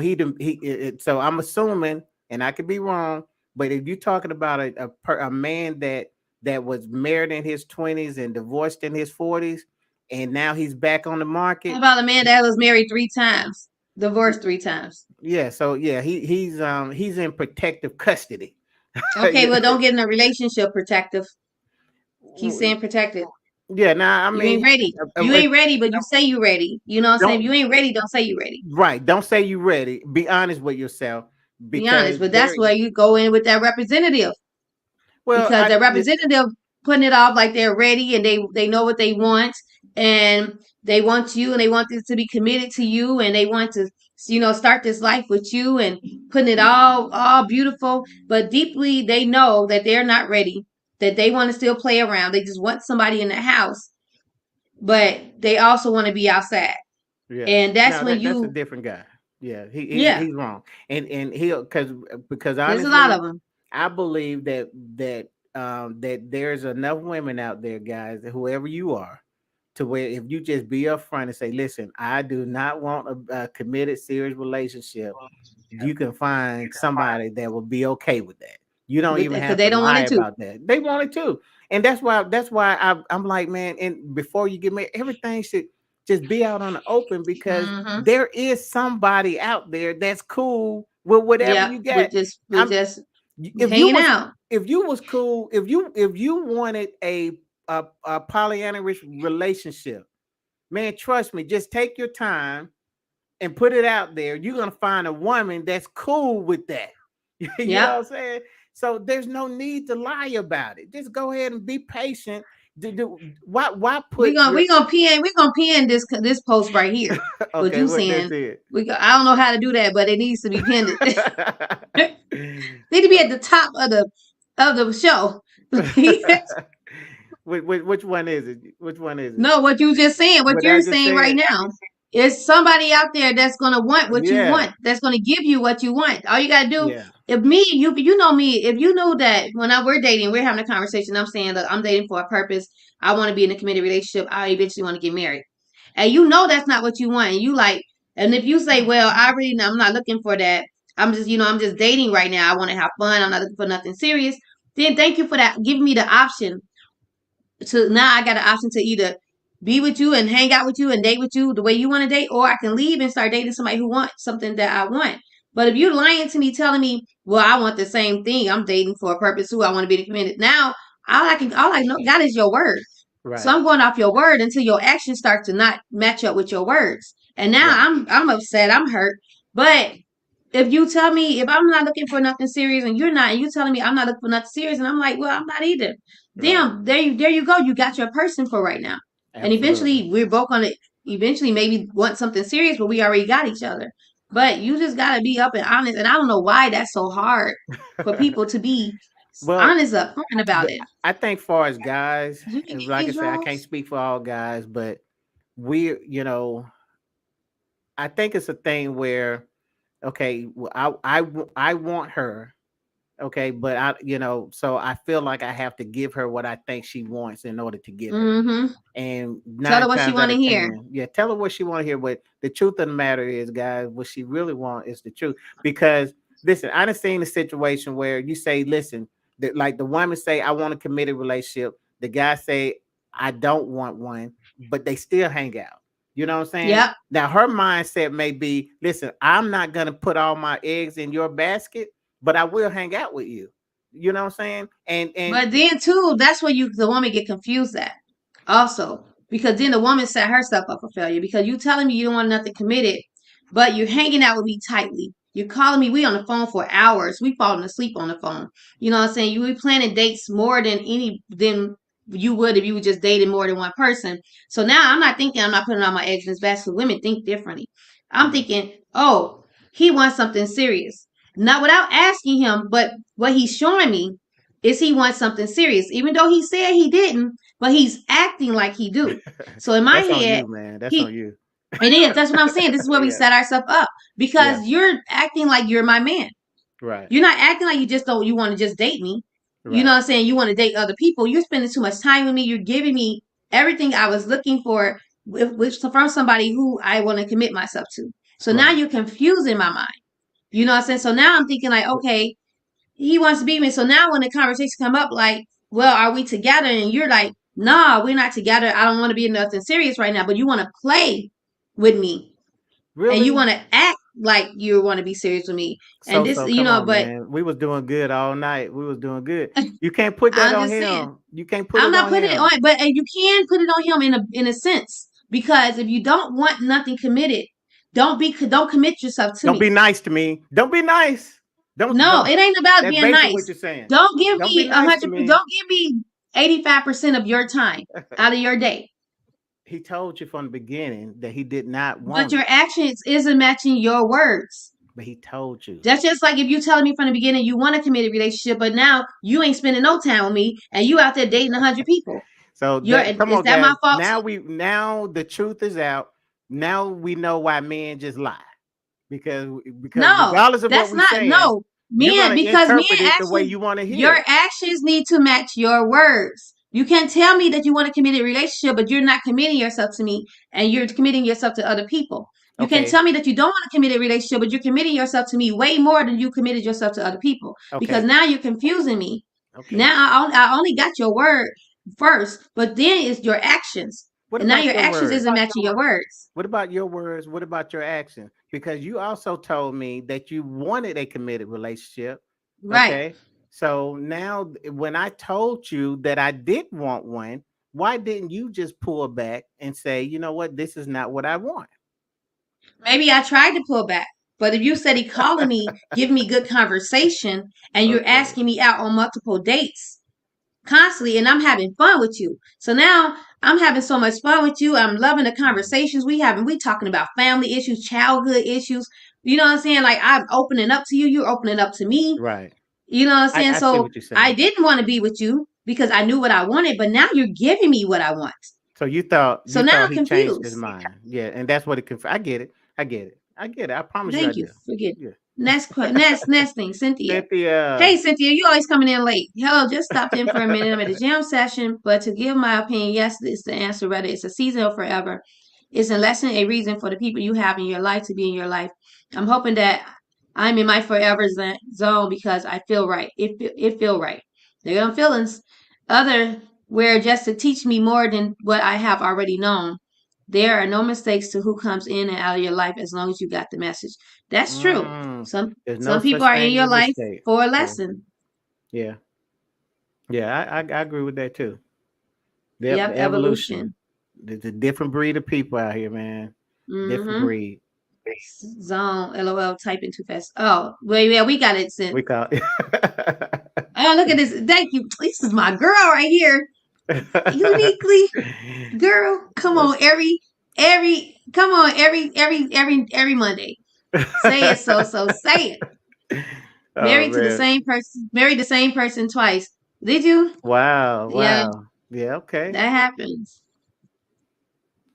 so I'm assuming and I could be wrong, but if you're talking about a man that was married in his 20s and divorced in his 40s, and now he's back on the How market. about a man that was married 3 times, divorced 3 times? Yeah, so yeah, he's in protective custody. Okay, Yeah. well, don't get in a relationship protective. Keep saying protected. Yeah, now I You ain't mean, ready. You ain't ready, but you say you ready. You know what I'm saying? If don't you ain't ready, don't say you ready. right. Don't say you ready. Be honest with yourself, Be because honest. But that's where you go in with that representative. well, Because the representative putting it off like they're ready and they know what they want, and they want you, and they want this to be committed to you, and they want to start this life with you, and putting it all beautiful, but deeply they know that they're not ready, that they want to still play around, they just want somebody in the house, but they also want to be outside. yeah, And that's no, when that's a you different guy. Yeah, yeah, he's wrong, and he'll because there's a lot honestly, of them. I believe that there's enough women out there, guys, that whoever you are, to where if you just be upfront and say, listen, I do not want a committed serious relationship, you can find somebody that will be okay with that. You don't even Because have they to don't want lie it to. about that. They want it too. And that's why I'm like, man, and before you get married, everything should just be out on the open, because Mm-hmm. there is somebody out there that's cool with whatever Yeah, you we're got. just we're I'm just if you hanging was out. if you was cool, if you wanted a polyamorous relationship, man, trust me, just take your time and put it out there. You're gonna find a woman that's cool with that. You know Yep. what I'm saying? So there's no need to lie about it. Just go ahead and be patient. Why We put gonna your we gonna pin we gonna pin this post right here. What okay? you What that's saying? it. I don't know how to do that, but it needs to be pinned. Need to be at the top of the show. Which one is it? Which one is it? No, what you just saying, what What I you're just saying right said? now is somebody out there that's gonna want what you Yeah, want, that's gonna give you what you want. All you gotta do, yeah, if me, you know me, if you know that when we're dating, we're having a conversation, I'm saying, look, I'm dating for a purpose. I want to be in a committed relationship. I eventually want to get married. And you know that's not what you want. And you like, and if you say, well, I'm not looking for that. I'm just dating right now. I want to have fun. I'm not looking for nothing serious. Then thank you for that. Giving me the option to now I got an option to either be with you and hang out with you and date with you the way you want to date, or I can leave and start dating somebody who wants something that I want. But if you're lying to me, telling me, well, I want the same thing, I'm dating for a purpose too, I want to be committed. Now, all I know, God is your word. So right, I'm going off your word until your actions start to not match up with your words. And now right, I'm upset, I'm hurt. But if you tell me if I'm not looking for nothing serious and you're not, and you telling me I'm not looking for nothing serious, and I'm like, well, I'm not either. right. Damn, there you go. You got your person for right now. And Absolutely. eventually we're both gonna eventually maybe want something serious, but we already got each other. But you just gotta be up and honest. And I don't know why that's so hard for people to be Well, honest up front about it. I think far as guys, You can and get like I these said, I can't roles. speak for all guys, but we, I think it's a thing where, okay, well, I want her, okay, but so I feel like I have to give her what I think she wants in order to get her. Mm-hmm. And Tell her nine what she times out wanna of hear. 10, yeah, tell her what she want to hear. But the truth of the matter is, guys, what she really want is the truth. Because listen, I done seen a situation where you say, listen, that like the woman say, I want a committed relationship. The guy say, I don't want one, but they still hang out. You know what I'm saying? Yep. Now her mindset may be, listen, I'm not gonna put all my eggs in your basket, but I will hang out with you. You know what I'm saying? And But then too, that's where the woman get confused at. Also, because then the woman set herself up for failure because you telling me you don't want nothing committed, but you're hanging out with me tightly. You're calling me. We on the phone for hours. We falling asleep on the phone. You know what I'm saying? You be planning dates more than you would if you were just dating more than one person. So now I'm not thinking I'm not putting all my eggs in this basket. Women think differently. I'm Mhm. thinking, oh, he wants something serious. Not without asking him, but what he's showing me is he wants something serious, even though he said he didn't, but he's acting like he do. So in my That's on head, you, man. That's on he you. it is. That's what I'm saying. This is where we Yeah. set ourselves up Yeah. because you're acting like you're my man. Right. You're not acting like you want to just date me. You know Right. what I'm saying? You want to date other people. You're spending too much time with me. You're giving me everything I was looking for, which from somebody who I want to commit myself to. So now Right. you're confusing my mind. You know what I'm saying? So now I'm thinking like, okay, he wants to be with me. So now when the conversation come up, like, well, are we together? And you're like, nah, we're not together. I don't want to be in nothing serious right now. But you want to play with me, and you Really? want to act like you want to be serious with me. And this, So come on, but man. We was doing good all night. We was doing good. You can't put that I'm on just saying, him. You can't put I'm it not on putting it him. on, but and you can put it on him in a sense, because if you don't want nothing committed, don't commit yourself to Don't be me. nice to me. Don't be nice. No, Don't. it ain't about That's being basically what nice. you're saying. Don't give Don't be me nice to 100. me. Don't give me 85% of your time out of your day. He told you from the beginning that he did not But want your it, actions isn't matching your words. but he told you. That's just like if you telling me from the beginning you want a committed relationship, but now you ain't spending no time with me, and you out there dating 100 people. So You're that come Is on, that my guys. fault too? Now the truth is out. Now we know why men just lie because No, regardless of what that's we're not saying, no you're men, gonna because men interpret it the way actions, you want to hear your it. actions need to match your words. You can't tell me that you want a committed relationship, but you're not committing yourself to me, and you're committing yourself to other people. You can't Okay, tell me that you don't want a committed relationship, but you're committing yourself to me way more than you committed yourself to other people. Because okay, now you're confusing me. okay. Now I only got your word first, but then it's your actions, What and now about your your actions words? isn't matching your words. What about your words? What about your action? Because you also told me that you wanted a committed relationship. Right. Okay. So now, when I told you that I did want one, why didn't you just pull back and say, you know what, this is not what I want? Maybe I tried to pull back, but if you steady calling me, giving me good conversation, and you're Okay. asking me out on multiple dates constantly, and I'm having fun with you. So now I'm having so much fun with you. I'm loving the conversations we having. We talking about family issues, childhood issues. You know what I'm saying? Like, I'm opening up to you. You're opening up to me. Right. You know what I'm saying? I see So what you're I saying. didn't want to be with you because I knew what I wanted, but now you're giving me what I want. So you So now thought I'm he changed his confused. mind. Yeah, and that's what it I get it. I get it. I get it. I promise you I Thank you. do. Forget. Yeah. Next thing, Cynthia. Cynthia. Hey, Cynthia, you always coming in late. Hello, just stopped in for a minute. I'm at a jam session, but to give my opinion, yes, it's the answer. Whether it's a season or forever, it's a lesson, a reason for the people you have in your life to be in your life. I'm hoping that I'm in my forever zone because I feel right. It feel right. They're them feelings. Other where just to teach me more than what I have already known. There are no mistakes to who comes in and out of your life as long as you got the message. That's true. Mm, there's no Some people such are in thing as your a life mistake. for a Yeah. lesson. Yeah. Yeah. I agree with that too. The Yep, evolution. evolution. There's a different breed of people out here, man. Different Mm-hmm. breed. Zone. LOL. Typing too fast. Oh, well, yeah, we got it sent. We call it. Oh, look at this. Thank you. This is my girl right here. Uniquely, girl. Come on, come on, every Monday. Say it, so say it. Oh Married to the man. same person. Married the same person twice. Did you? Wow. Yeah, Wow. Yeah, okay. that happens.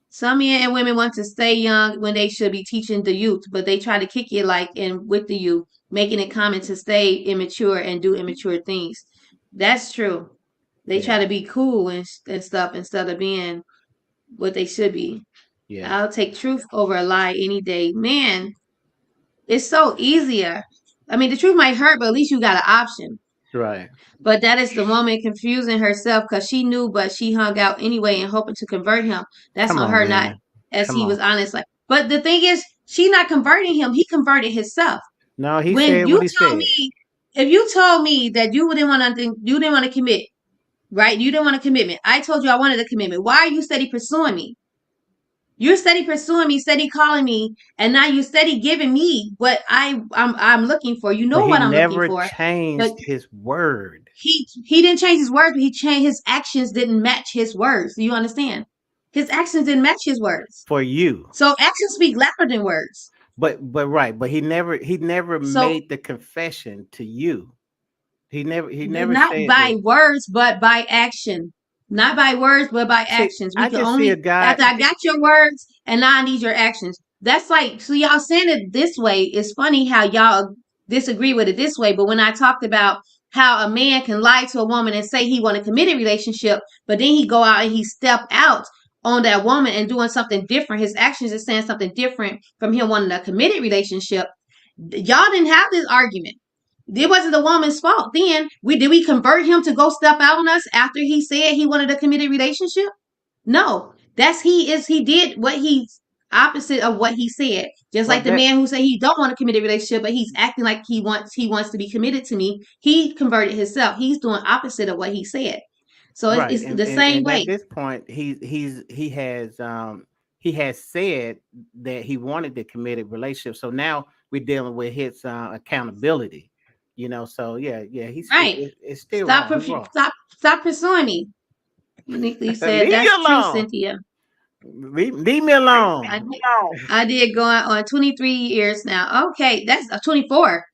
Some men and women want to stay young when they should be teaching the youth, but they try to kick it like in with the youth, making it common to stay immature and do immature things. That's true. They try Yeah. to be cool and stuff instead of being what they should be. Yeah. I'll take truth over a lie any day. Man, it's so easier. I mean, the truth might hurt, but at least you got an option. Right. But that is the woman confusing herself because she knew, but she hung out anyway and hoping to convert him. That's Come on on, her, not man. as Come he was on. honest. Like, but the thing is, she not converting him. He converted himself. No, he When said you what he told said. me, if you told me that you didn't want to commit, right? You didn't want a commitment. I told you I wanted a commitment. Why are you steady pursuing me? You're steady pursuing me, steady calling me, and now you steady giving me what I'm looking for. You But know he what I'm looking never for, but changed his word he didn't change his words, but he changed his actions didn't match his words. Do you understand? His actions didn't match his words. for you. So actions speak louder than words. But right, but he never So made the confession to you. He never not said by that. words, but by action. Not by words, but by See, actions. We I can just see a only guy. after I got your words and now I need your actions. That's like, so y'all saying it this way. It's funny how y'all disagree with it this way, but when I talked about how a man can lie to a woman and say he want a committed relationship, but then he go out and he step out on that woman and doing something different. His actions is saying something different from him wanting a committed relationship. Y'all didn't have this argument. It wasn't the woman's fault. Then we convert him to go step out on us after he said he wanted a committed relationship? No. He did what he's opposite of what he said. Just Well, like the man who said he don't want a committed relationship, but he's acting like he wants to be committed to me. He converted himself. He's doing opposite of what he said. So right, it's the same and at way. this point, he has said that he wanted the committed relationship. So now we're dealing with his accountability. So yeah, Right. it's still Stop wrong. He's wrong. stop pursuing me. Uniquely said, Leave me that's true, alone. Cynthia. Leave me alone. I did go out on 23 years now. Okay, that's 24.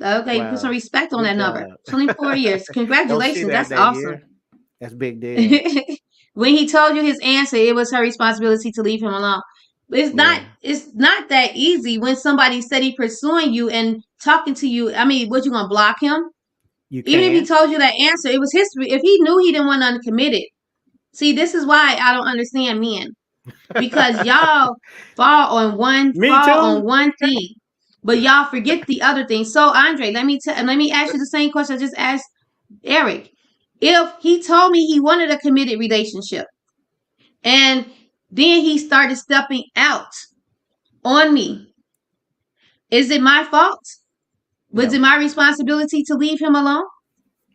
Okay, put some Wow, respect on good that number. job. 24 years. Don't see Congratulations. That's that awesome. year. That's a big deal. When he told you his answer, it was her responsibility to leave him alone. But Yeah, it's not that easy when somebody steady pursuing you and talking to you. I mean, what, you gonna block him? you Even if he can. told you that answer, it was history. If he knew he didn't want uncommitted. See, this is why I don't understand men. Because y'all fall on Me too. one thing, but y'all forget the other thing. So Andre, let me ask you the same question I just asked Eric. If he told me he wanted a committed relationship and then he started stepping out on me, is it my fault? Was No, it my responsibility to leave him alone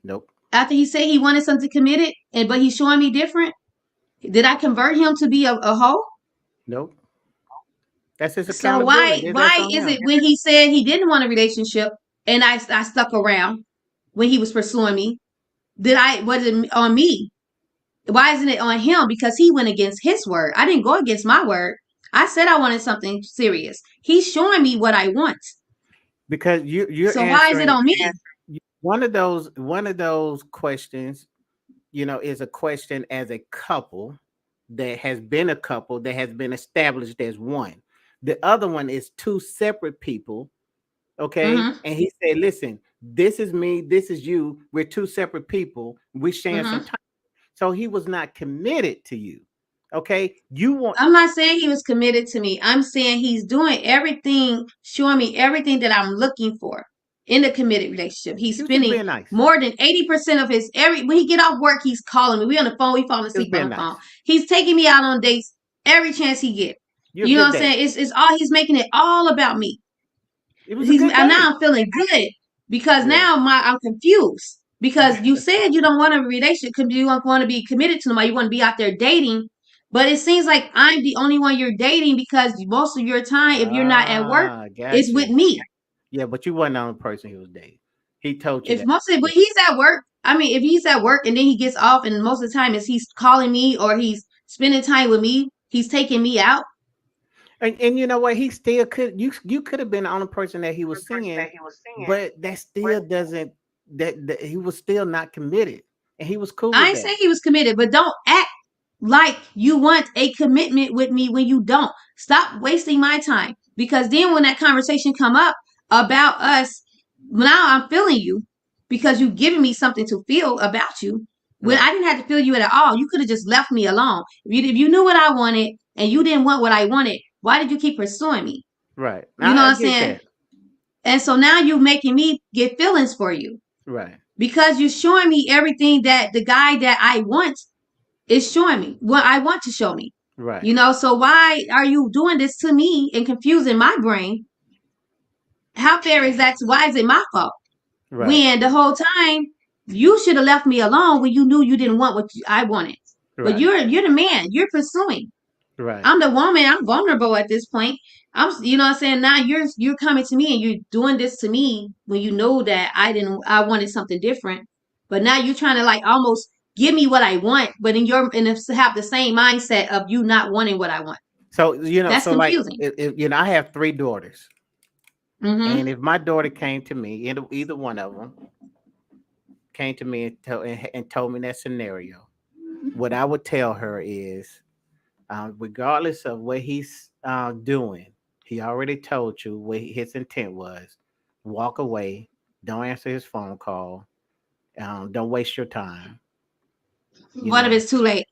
nope, after he said he wanted something committed but he's showing me different? Did I convert him to be a hoe? nope. That's his So why accountability. That's why on is it him. when he said he didn't want a relationship and I stuck around when he was pursuing me? Was it on me? Why isn't it on him? Because he went against his word. I didn't go against my word. I said I wanted something serious. He's showing me what I want. Because you're So why is it answering on me? one of those questions. Is a question as a couple that has been a couple that has been established as one. The other one is two separate people. Okay. Mm-hmm. And he said, listen, this is me, this is you. We're two separate people. We're sharing some Mm-hmm. time. So he was not committed to you. Okay. You want I'm not saying he was committed to me. I'm saying he's doing everything, showing me everything that I'm looking for in a committed relationship. He's he was just spending being nice. more than 80% of his when he get off work, he's calling me. We on the phone, we falling He was asleep on being the phone. nice. He's taking me out on dates every chance he get. You're a You know good what I'm date. saying? It's all he's making it all about me. It was a good And now date. I'm feeling good because Yeah. now I'm confused because you said you don't want a relationship, you don't want to be committed to nobody, you want to be out there dating, but it seems like I'm the only one you're dating because most of your time, if you're not at work, Got is with you. me. Yeah, but you wasn't the only person he was dating. He told you If that. mostly, but he's at work. I mean, if he's at work and then he gets off, and most of the time is he's calling me or he's spending time with me, he's taking me out. And you know what? He still could. You could have been the only person that he was seeing, but that still doesn't. That he was still not committed, and he was cool I with ain't that. saying he was committed, but don't act like you want a commitment with me when you don't. Stop wasting my time. Because then when that conversation come up about us, now I'm feeling you because you giving me something to feel about you. When I Right, didn't have to feel you at all, you could have just left me alone. If you knew what I wanted and you didn't want what I wanted, why did you keep pursuing me? right. You know I what I'm get saying? that. And so now you making me get feelings for you Right, because you're showing me everything that the guy that I want is showing me what I want to show me. right, You know, so why are you doing this to me and confusing my brain? How fair is that? Why is it my fault? right, When the whole time you should have left me alone when you knew you didn't want what I wanted. But right, you're the man. You're pursuing. right, I'm the woman. I'm vulnerable at this point. You know what I'm saying? Now you're coming to me and you're doing this to me when you know that I wanted something different. But now you're trying to like almost give me what I want, but have the same mindset of you not wanting what I want. So That's so like, confusing. I have three daughters, and Mm-hmm. if my daughter came to me, either one of them came to me and told me that scenario, what I would tell her is, regardless of what he's doing, he already told you what his intent was. Walk away. Don't answer his phone call. Don't waste your time. You What if know. it's too late?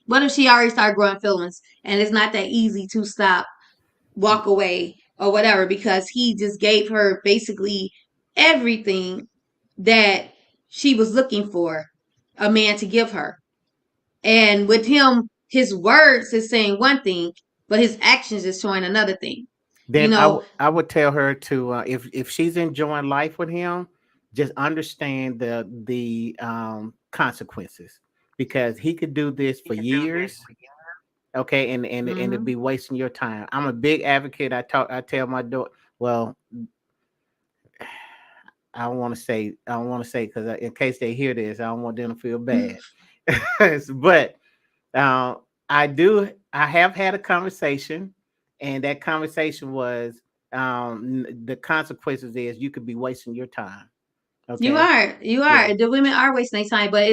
What if she already started growing feelings and it's not that easy to stop, walk away? or whatever, because he just gave her basically everything that she was looking for a man to give her. And with him, his words is saying one thing, but his actions is showing another thing. You Then know, I would tell her to if she's enjoying life with him, just understand the consequences, because he could do this for years. Okay, and it'd hmm be wasting your time. I'm a big advocate. I tell my daughter. Well, I don't want to say because in case they hear this, I don't want them to feel bad. But uh, I have had a conversation, and that conversation was the consequences is you could be wasting your time. Okay. you Yeah. are. The women are wasting their time, but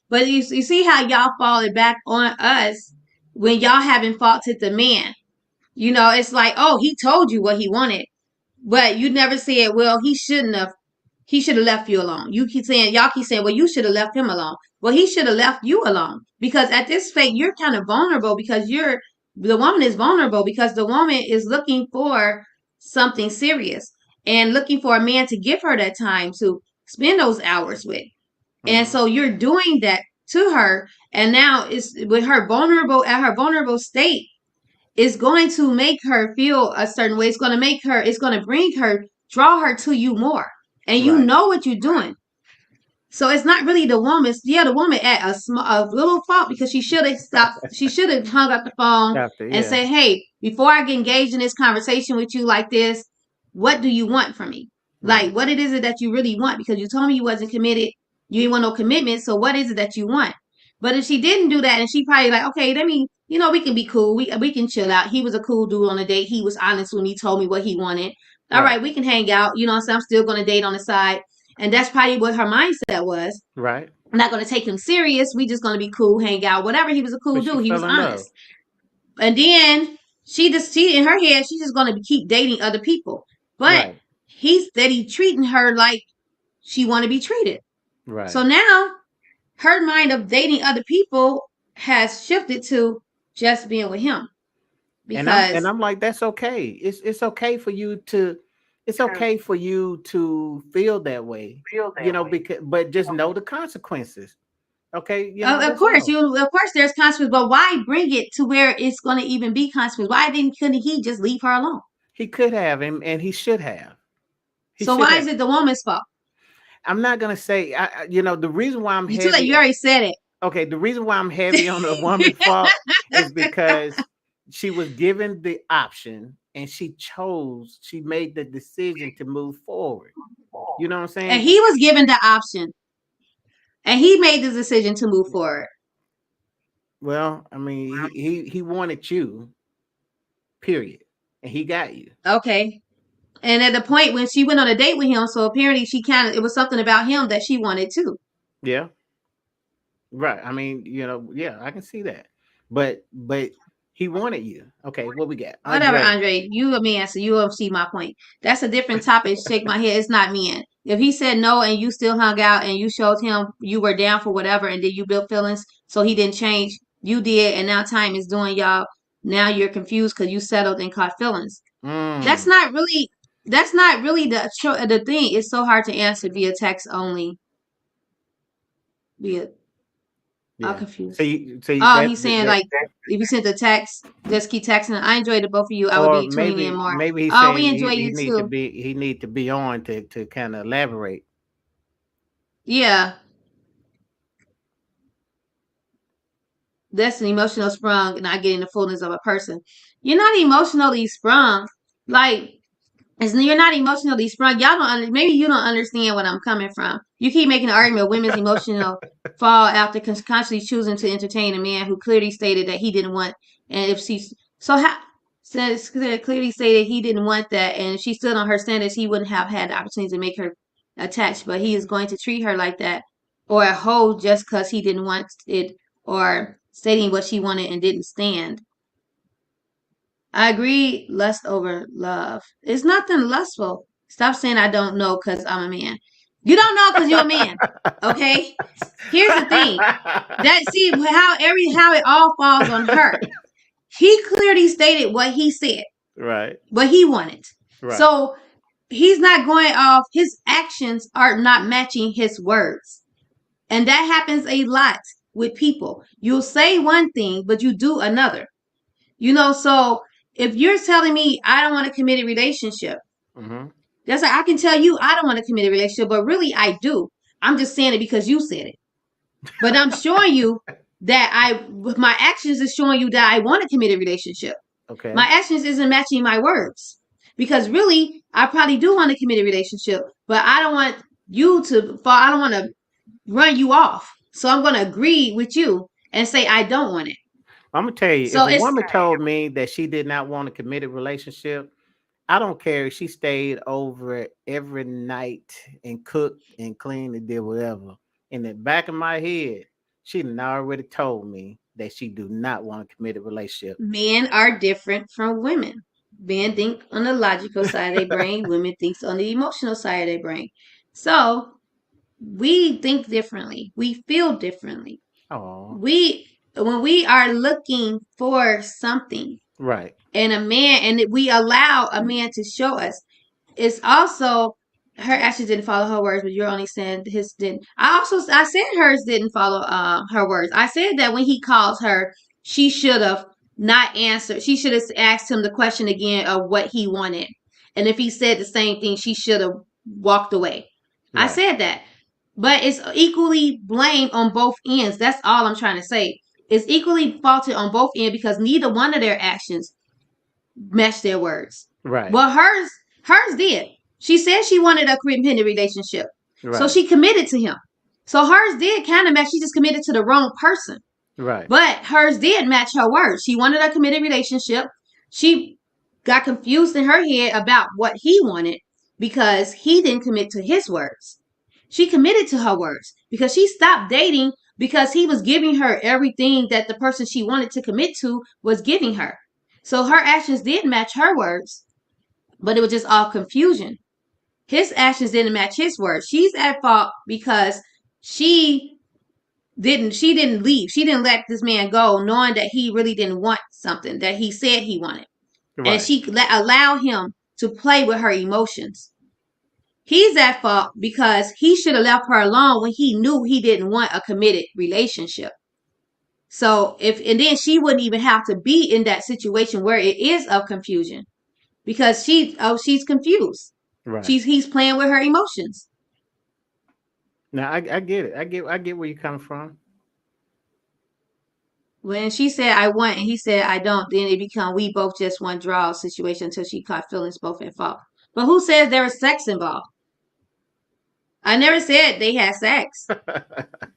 but you see how y'all falling back on us when y'all haven't faulted the man. You know, it's like, oh, he told you what he wanted, but you never said, well, he shouldn't have. He should have left you alone. Y'all keep saying, well, you should have left him alone. Well, he should have left you alone, because at this fate, you're kind of vulnerable, because the woman is vulnerable because the woman is looking for something serious and looking for a man to give her that time to spend those hours with. And Hmm. so you're doing that to her. And now it's with her vulnerable at her vulnerable state, it's going to make her feel a certain way. It's going to bring her, draw her to you more. And you Right. know what you're doing. So it's not really the woman's. Yeah, the woman at a little fault, because she should have stopped. She should have hung up the phone After, and yeah. said, "Hey, before I get engaged in this conversation with you like this, what do you want from me? Right. Like, what it is it that you really want? Because you told me you wasn't committed. You didn't want no commitment. So what is it that you want?" But if she didn't do that, and she probably like, okay, let me, we can be cool. We can chill out. He was a cool dude on the date. He was honest when he told me what he wanted. All Right. right, we can hang out. You know what I'm saying? I'm still going to date on the side. And that's probably what her mindset was. Right. I'm not going to take him serious. We just going to be cool, hang out, whatever. He was a cool But she dude. He was fell in love. honest. And then she in her head, she's just going to keep dating other people. But Right. he's steady treating her like she want to be treated. So Right. now her mind of dating other people has shifted to just being with him, And because I'm like, that's okay. It's okay for you to it's okay for you to feel that way. Because but just know the consequences. Okay, of that's course, all. there's consequence, but why bring it to where it's going to even be consequence? Couldn't he just leave her alone? He could have, and he should have. He So should why is have. it the woman's fault? I'm not gonna say the reason why I'm You too late. heavy. You already said Okay, the reason why I'm heavy on the woman's it. fault is because she was given the option and she made the decision to move forward. You know what I'm And saying? he was given the option, and he made the decision to move forward. Well, I mean, he wanted you, period, and he got you. Okay. And at the point when she went on a date with him, so apparently it was something about him that she wanted too. Yeah, right. I mean, yeah, I can see that, but he wanted you. Okay, what we got, Whatever, Andre? Andre, you a man, so you will see my point. That's a different topic. Shake my head. It's not men. If he said no and you still hung out and you showed him you were down for whatever, and then you built feelings, so he didn't change, you did, and now time is doing y'all. Now you're confused because you settled and caught feelings. That's Mm, not really. That's not really the thing. It's so hard to answer via text only. Via, I'm yeah. confused. Oh, That he's saying that like, if you sent the text, just keep texting. I enjoyed the both of you. I would or be tuning in maybe more. maybe he's Oh, we saying enjoy you too. he need to be on to kind of elaborate. Yeah, that's an emotional sprung, not getting the fullness of a person. You're not emotionally sprung. Like, you're not emotionally sprung. Y'all maybe you don't understand what I'm coming from. You keep making the argument of women's emotional fall after consciously choosing to entertain a man who clearly stated that he didn't want, and if she so how says clearly stated he didn't want that, and if she stood on her standards, he wouldn't have had the opportunity to make her attached. But he is going to treat her like that, or a hoe, just because he didn't want it, or stating what she wanted and didn't stand. I agree, lust over love. It's nothing lustful. Stop saying I don't know because I'm a man. You don't know because you're a man. Okay? Here's the thing. See how it all falls on her. He clearly stated what he said. Right. what he wanted. Right. So he's not going off, his actions are not matching his words. And that happens a lot with people. You'll say one thing, but you do another. So if you're telling me I don't want a committed relationship, Mm-hmm. that's like I can tell you I don't want a committed relationship, but really I do. I'm just saying it because you said it. But I'm showing you that my actions is showing you that I want a committed relationship. My Okay. actions isn't matching my words. Because really, I probably do want a committed relationship, but I don't want you to fall. I don't want to run you off. So I'm going to agree with you and say I don't want it. I'm gonna tell you, if So a it's woman told me that she did not want a committed relationship, I don't care if she stayed over every night and cooked and cleaned and did whatever. In the back of my head, she done already told me that she do not want a committed relationship. men are different from women. Men think on the logical side of their brain, women thinks on the emotional side of their brain. So we think differently. We feel differently. Oh, We when we are looking for something right, and a man and we allow a man to show us, it's also her actions didn't follow her words, but you're only saying his didn't. I said hers didn't follow her words. I said that when he calls her, she should have not answered. She should have asked him the question again of what he wanted, and if he said the same thing, she should have walked away. I right, said that, but it's equally blamed on both ends. That's all I'm trying to say. It's equally faulted on both ends because neither one of their actions match their words. right, Well, hers did. She said she wanted a committed relationship, so right, she committed to him. So hers did kind of match. She just committed to the wrong person, right, but hers did match her words. She wanted a committed relationship. She got confused in her head about what he wanted because he didn't commit to his words. She committed to her words because she stopped dating because he was giving her everything that the person she wanted to commit to was giving her. So her actions did match her words, but it was just all confusion. His actions didn't match his words. She's at fault because she she didn't leave. She didn't let this man go knowing that he really didn't want something that he said he wanted. And right, she allowed him to play with her emotions. He's at fault because he should have left her alone when he knew he didn't want a committed relationship. So and then she wouldn't even have to be in that situation where it is of confusion because she's confused. right. He's playing with her emotions. Now I get it. I get where you come from. When she said I want and he said I don't, then it become we both just want draw situation until she caught feelings both at fault. But who says there was sex involved? I never said they had sex.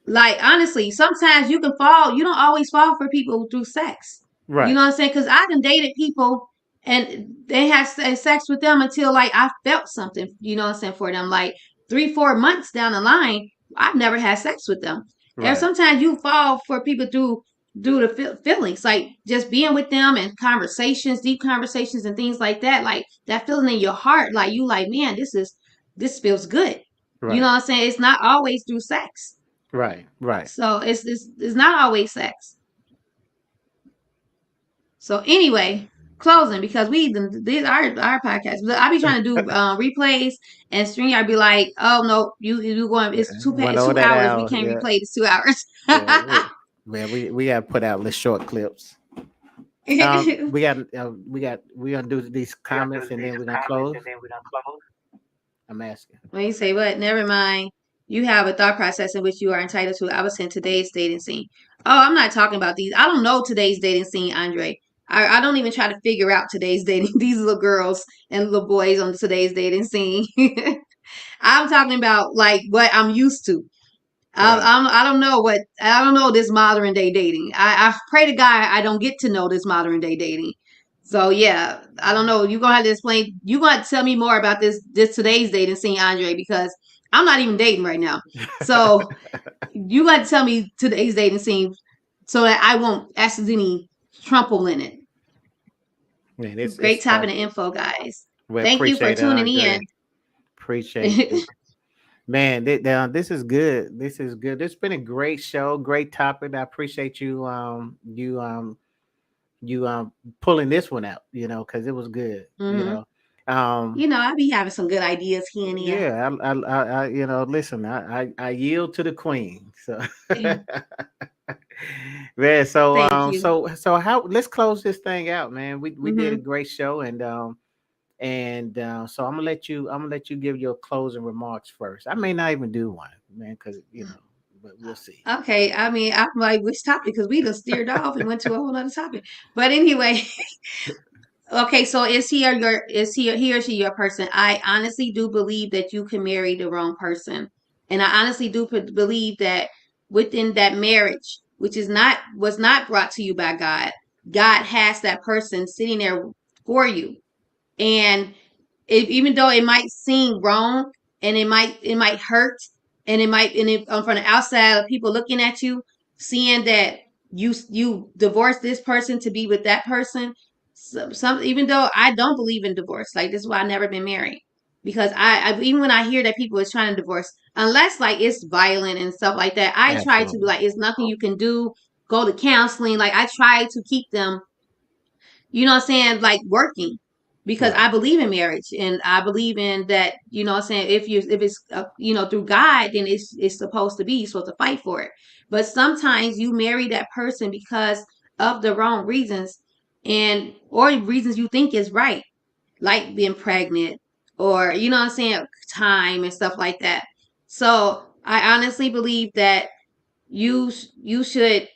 Like honestly, sometimes you can fall. You don't always fall for people through sex. You Right, know what I'm saying? Because I done dated people and they had sex with them until like I felt something. You know what I'm saying for them? Like 3-4 months down the line, I've never had sex with them. And right, sometimes you fall for people through the feelings, like just being with them and conversations, deep conversations and things like that. Like that feeling in your heart, like you like, man, this feels good. You know right, what I'm saying? It's not always through sex. right, right. So it's not always sex. So anyway, closing because these are our podcasts. But I be trying to do replays and stream. I'd be like, oh no, you going? It's Went over two that hours. We out. can't Yeah, replay this 2 hours. yeah. We got to put out little short clips. We gonna do these comments and then we're gonna close. I'm asking. When you say what? Never mind. You have a thought process in which you are entitled to. I was in today's dating scene. Oh, I'm not talking about these. I don't know today's dating scene, Andre. I don't even try to figure out today's dating. These little girls and little boys on today's dating scene. I'm talking about like what I'm used to. Right, I don't know what I don't know this modern day dating. I pray to God I don't get to know this modern day dating. So yeah, I don't know. You gonna have to explain. You gonna have to tell me more about this today's dating scene, Andre, because I'm not even dating right now. So you got to tell me today's dating scene so that I won't accidentally trample in it. man. It's Great topic tough. and info, guys. We Thank you for appreciate it, tuning Andre. in. Appreciate it. Man, this is good. This is good. It's been a great show, great topic. I appreciate you you pulling this one out, because it was good, Hmm. Um, I be having some good ideas here and there. yeah, listen, I yield to the queen. So, man, Thank you. how? Let's close this thing out, man. We did a Hmm. great show, and so I'm gonna let you give your closing remarks first. I may not even do one, man, because but we'll see. Okay, I mean, I'm like, which topic? Because we just steered off and went to a whole other topic. But anyway, okay, so is he or she your person? I honestly do believe that you can marry the wrong person. And I honestly do believe that within that marriage, which is not was not brought to you by God, God has that person sitting there for you. And even though it might seem wrong and it might hurt and from the outside of people looking at you, seeing that you divorced this person to be with that person, some even though I don't believe in divorce, like this is why I never been married, because I even when I hear that people is trying to divorce, unless like it's violent and stuff like that, I try to be Absolutely. like, it's nothing you can do. Go to counseling. Like, I try to keep them, what I'm saying, like, working, because I Right. believe in marriage and I believe in that, what I'm saying, if it's through God, then it's supposed to be, you're supposed to fight for it. But sometimes you marry that person because of the wrong reasons, and or reasons you think is right, like being pregnant, or what I'm saying, time and stuff like that. So I honestly believe that you should,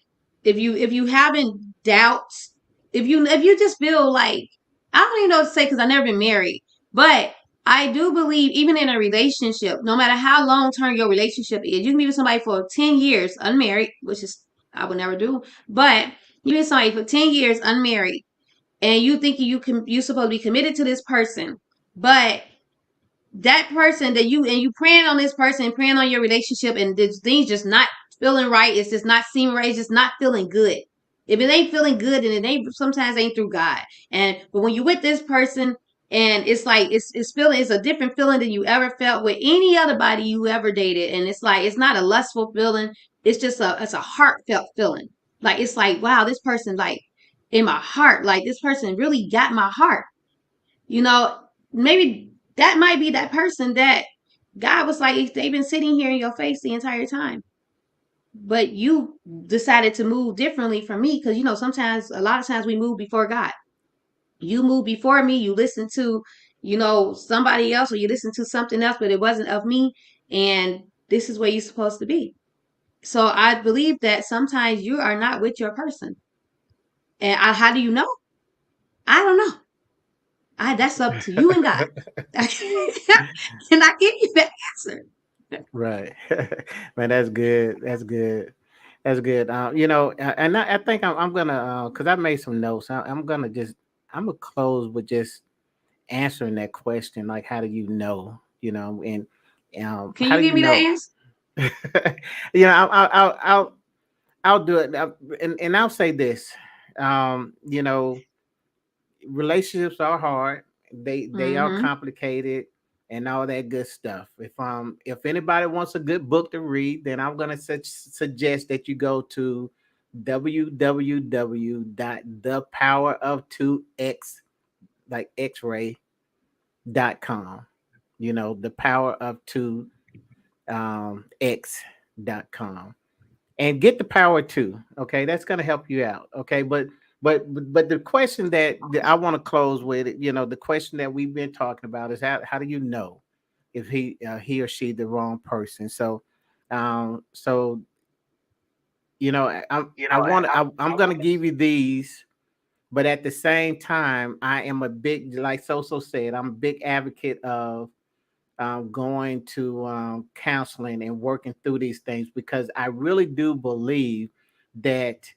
if you having doubts, if you just feel like, I don't even know what to say because I've never been married, but I do believe even in a relationship, no matter how long term your relationship is, you can be with somebody for 10 years unmarried, which is I would never do, but you with somebody for 10 years unmarried, and you thinking you supposed to be committed to this person, but that person that you praying on this person, praying on your relationship, and this things just not feeling right. It's just not seeming right. It's just not feeling good. If it ain't feeling good, then it ain't, sometimes ain't through God. But when you with this person, and it's like it's a different feeling than you ever felt with any other body you ever dated, and it's like it's not a lustful feeling. It's a heartfelt feeling. Like, it's like, wow, this person, like, in my heart, like, this person really got my heart. you know, Maybe that might be that person that God was like, they've been sitting here in your face the entire time. But you decided to move differently from me, because, sometimes, a lot of times, we move before God. You move before me, you listen to, somebody else, or you listen to something else, but it wasn't of me. And this is where you're supposed to be. So I believe that sometimes you are not with your person. And how do you know? I don't know. That's up to you and God. And I give you the answer. Right. Man, that's good. That's good. That's good. And I think I'm gonna, because I made some notes. I'm gonna close with just answering that question, like, how do you know? And Can how you do give you me that know? answer? you know, I'll do it, and I'll say this. Um, you know, Relationships are hard. They are Mm-hmm. complicated and all that good stuff. If anybody wants a good book to read, then I'm gonna suggest that you go to www.thepowerof2x, like x-ray.com. The power of two x.com, and get the power too. Okay, that's going to help you out. Okay, but the question that I want to close with, the question that we've been talking about is how do you know if he or she the wrong person? So I'm going to give you these, but at the same time, I am a big, like SoSo said, I'm a big advocate of going to counseling and working through these things, because I really do believe that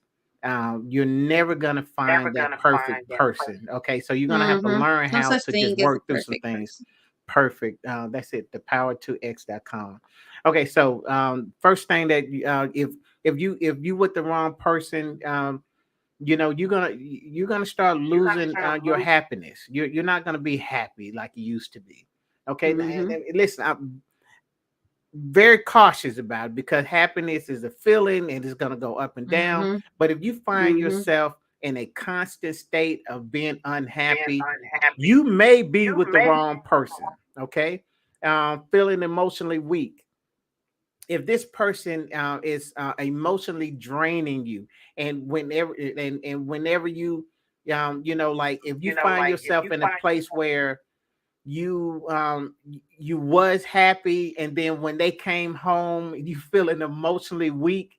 you're never going to find that perfect person. Okay, so you're going to have to Mm-hmm. learn No how such to just thing as a work through some perfect things. person. Perfect. That's it. Thepower2x.com. Okay, so first thing that if you with the wrong person, you're gonna start losing your happiness. You're not gonna be happy like you used to be. Okay, Mm-hmm. listen, I'm very cautious about it, because happiness is a feeling and it's gonna go up and down. Mm-hmm. But if you find Mm-hmm. yourself in a constant state of being unhappy, you may be with the wrong person. Okay. Feeling emotionally weak. If this person is emotionally draining you, and whenever you, like if you find yourself in a place where you was happy, and then when they came home you feeling emotionally weak,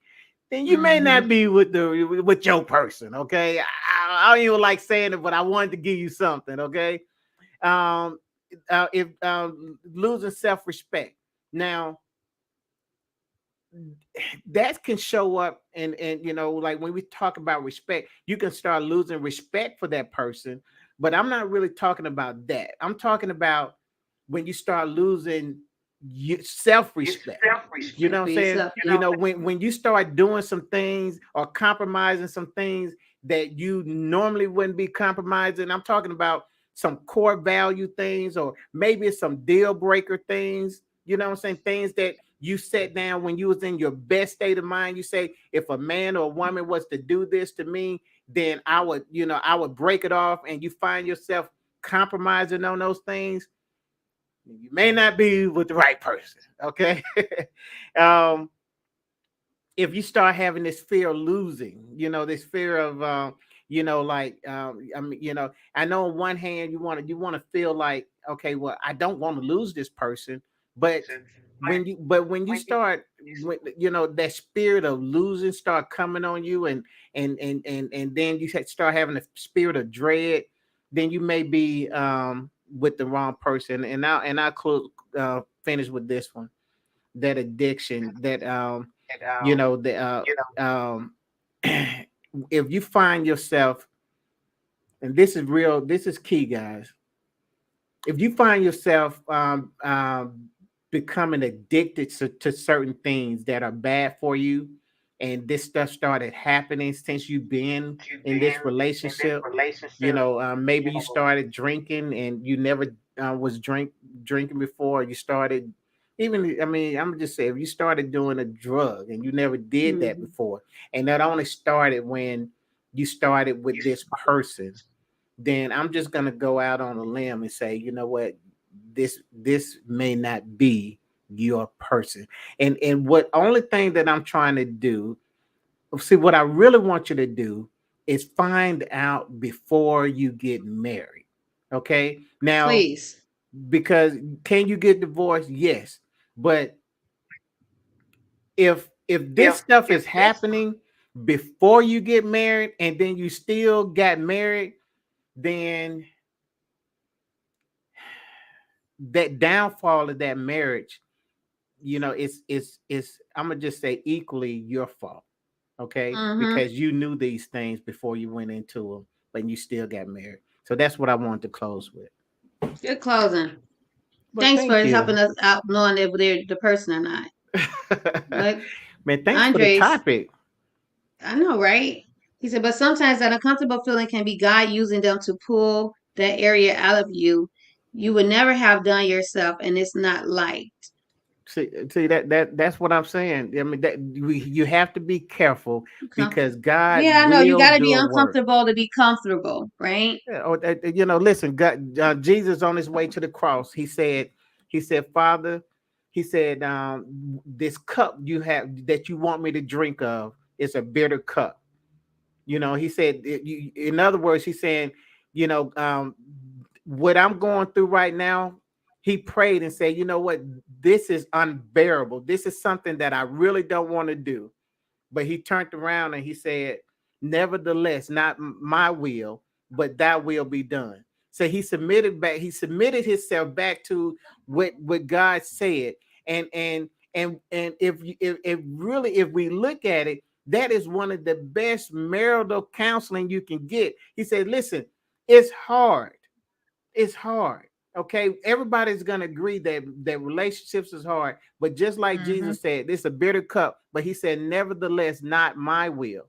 then you may Mm-hmm. not be with your person. Okay, I don't even like saying it, but I wanted to give you something. Okay, um if losing self-respect now, that can show up, and like when we talk about respect, you can start losing respect for that person. But I'm not really talking about that. I'm talking about when you start losing self-respect. You know Respect what for I'm saying? yourself. Yeah. When you start doing some things or compromising some things that you normally wouldn't be compromising. I'm talking about some core value things, or maybe it's some deal breaker things. You know what I'm saying? Things that you set down when you was in your best state of mind. You say, if a man or a woman was to do this to me, then I would break it off, and you find yourself compromising on those things. You may not be with the right person. Okay. um, if you start having this fear of losing, this fear of, I mean, I know on one hand you want to feel like, okay, well, I don't want to lose this person, but when you start, that spirit of losing start coming on you, and then you start having a spirit of dread, then you may be with the wrong person. And I close, finish with this one, that addiction, that the um if you find yourself, and this is real, this is key, guys. If you find yourself becoming addicted to certain things that are bad for you, and this stuff started happening since you've been in this relationship, maybe you started drinking and you never was drinking before. You started, even, I mean, I'm just saying, if you started doing a drug and you never did that Mm-hmm. before, and that only started when you started with this person, then I'm just gonna go out on a limb and say, you know what, this may not be your person. And what only thing that I'm trying to do, see, what I really want you to do is find out before you get married. Okay. Now, Please. because can you get divorced? Yes. But if this stuff is happening before you get married, and then you still got married, then that downfall of that marriage, it's I'm gonna just say equally your fault. Okay, Mm-hmm. because you knew these things before you went into them, but you still got married. So that's what I wanted to close with. Good closing. But Thanks for thank helping you. us out knowing if they're the person or not. But Man, thanks for the Andres, topic. I know, right? He said, but sometimes that uncomfortable feeling can be God using them to pull that area out of you. You would never have done yourself, and it's not liked. See that's what I'm saying. I mean, that you have to be careful, Comfort. because God Yeah, I know. You will got to be do a work. uncomfortable to be comfortable, right? Yeah, listen, God, Jesus on his way to the cross, he said, Father, he said, this cup you have that you want me to drink of is a bitter cup. He said, in other words, he's saying, you know, um, what I'm going through right now, he prayed and said, you know what, this is unbearable. This is something that I really don't want to do. But he turned around and he said, nevertheless, not my will, but thy will be done. So he submitted himself back to what God said. And if really, if we look at it, that is one of the best marital counseling you can get. He said, listen, it's hard. It's hard. Okay, everybody's gonna agree that relationships is hard, but just like Mm-hmm. Jesus said, this is a bitter cup. But he said, nevertheless, not my will,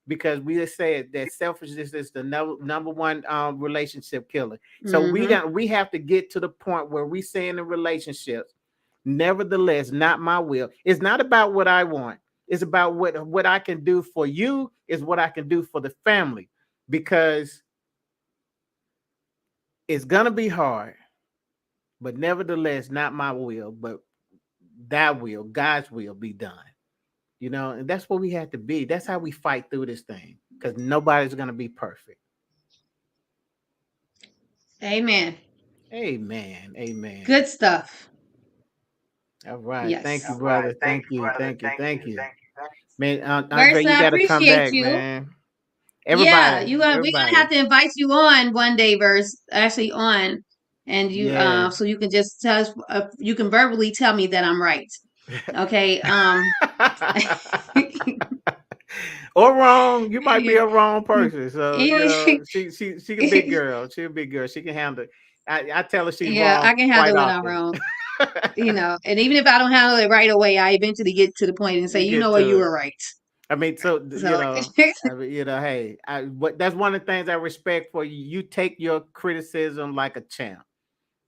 because we just said that selfishness is the number one relationship killer. So we Mm-hmm. don't we have to get to the point where we say in the relationships, nevertheless, not my will. It's not about what I want. It's about what I can do for you, is what I can do for the family. because it's gonna be hard, but nevertheless, not my will, but thy will, God's will be done. You know, and that's what we have to be. That's how we fight through this thing, because nobody's gonna be perfect. Amen. Amen. Amen. Good stuff. All right. Yes. Thank you, brother. Thank you. Man, Andre, Versa, you I gotta come appreciate back, you. man. Yeah, Everybody, we're gonna have everybody. to invite you on one day, Verse. Actually, on, and you Yes. so you can just tell us. You can verbally tell me that I'm right. Okay. Or wrong. You might be a wrong person. So you know, she a big girl. She a big girl. She can handle it. I tell her she's Yeah, I wrong can quite handle when I'm often. wrong. And even if I don't handle it right away, I eventually get to the point and say, You you know get what, to you it. were right. I mean, so So hey, but that's one of the things I respect for you. You take your criticism like a champ.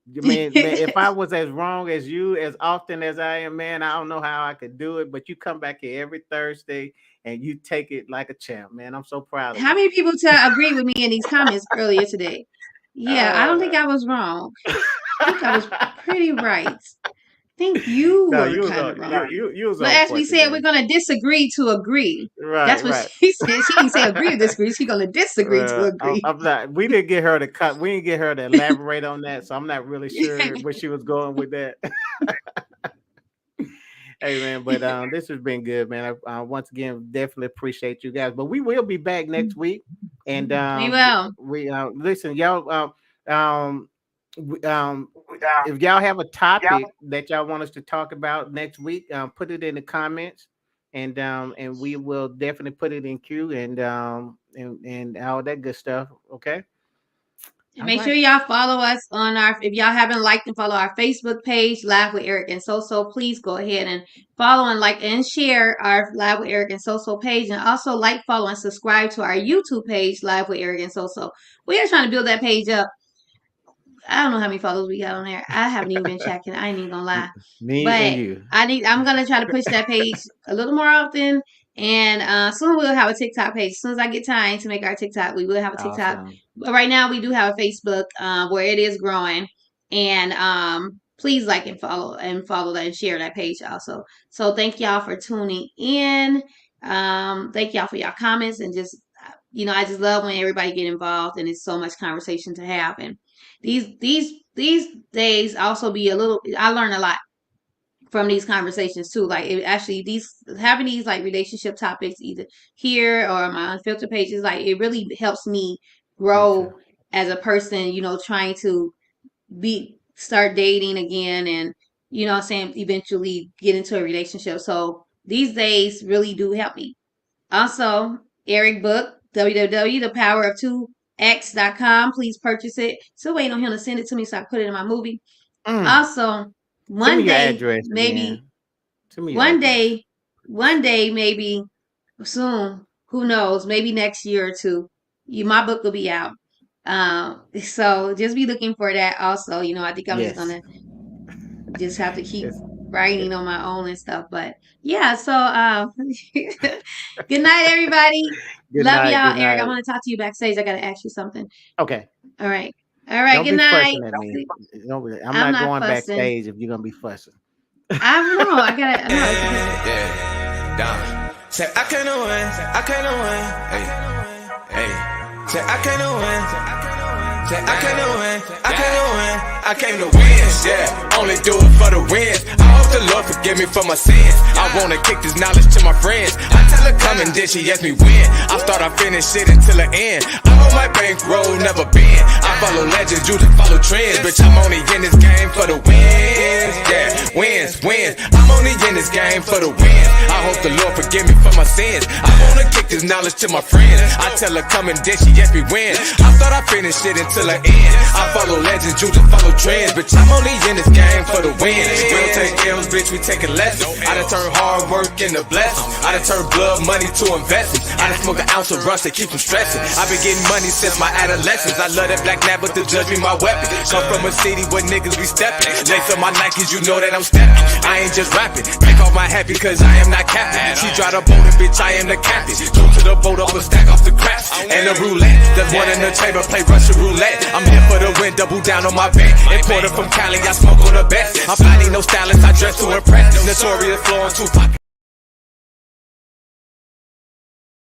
Man, if I was as wrong as you as often as I am, man, I don't know how I could do it. But you come back here every Thursday and you take it like a champ, man. I'm so proud of how you. many people agree with me in these comments earlier today? Yeah, I don't think I was wrong. I think I was pretty right. I think you No, were you was kind of on wrong. you was But on as we point said, we're today. gonna disagree to agree. Right, That's what right. she said. She didn't say agree to disagree. She's gonna disagree to agree. I'm not. We didn't get her to cut. We didn't get her to elaborate on that, so I'm not really sure where she was going with that. Hey man, but this has been good, man. I once again definitely appreciate you guys. But we will be back next week, and We will. we listen, y'all. We, if y'all have a topic that y'all want us to talk about next week, put it in the comments, and we will definitely put it in queue and all that good stuff. Okay. And make sure y'all follow us on if y'all haven't liked and follow our Facebook page, Live with Eric and SoSo, please go ahead and follow and like and share our Live with Eric and SoSo page. And also like, follow, and subscribe to our YouTube page, Live with Eric and SoSo. We are trying to build that page up. I don't know how many followers we got on there. I haven't even been checking. I ain't even gonna lie. Me and But you. I'm gonna try to push that page a little more often. And soon we'll have a TikTok page. As soon as I get time to make our TikTok, we will have a TikTok. Awesome. But right now we do have a Facebook where it is growing. And please like and follow that and share that page also. So thank y'all for tuning in. Thank y'all for y'all comments and just I just love when everybody get involved and it's so much conversation to have. And these days also be a little. I learn a lot from these conversations too. Like it actually having these like relationship topics either here or my unfiltered pages, like it really helps me grow as a person, trying to start dating again and what I'm saying, eventually get into a relationship. So these days really do help me. Also, Eric book, www.thepowerof2x.com. Please purchase it. Still waiting on him to send it to me so I can put it in my movie. Also, Send me your address maybe again. Send me your one address. day, maybe soon, who knows, maybe next year or two, my book will be out. So just be looking for that also. I think I'm just gonna just have to keep writing on my own and stuff. But yeah, so good night, everybody. Love y'all. Eric, I want to talk to you backstage. I gotta ask you something. Okay. All right. Good night. At me. I'm not going fussing. backstage if you're gonna be fussing. I don't know. I gotta. Yeah. Down. Say I can't win. I can't win. Hey. Say I can't win. Say I can't win. I can't win. I came to win, yeah. Only do it for the wins. I hope the Lord forgive me for my sins. I wanna kick this knowledge to my friends. I tell her come and then she ask me when. I start, I finish it until the end. I hold my bankroll, never been. I follow legends, you just follow trends. Bitch, I'm only in this game for the wins. Yeah, wins. I'm only in this game for the wins. I hope the Lord forgive me for my sins. I wanna kick this knowledge to my friends. I tell her come and then she ask me when. I thought I finished it until the end. I follow legends, you just follow trends. Bitch, I'm only in this game game for the win. We don't take L's, bitch, we taking lessons. I done turn hard work into blessings. I done turn blood money to investments. I done smoke an ounce of rush to keep from stressing. I've been getting money since my adolescence. I love that black nap, but the judge be my weapon. Come from a city where niggas be stepping. Lace up my Nikes, you know that I'm stepping. I ain't just rapping. Take off my hat because I am not captain. She drive the boat and bitch, I am the captain. Go to the boat up and stack off the craps. And the roulette, there's one in the chamber, play Russian roulette. I'm here for the win, double down on my bet. Importer from Cali, I smoke on the best. I'm finding no stylist, I dress to impress. Notorious flowing Tupac.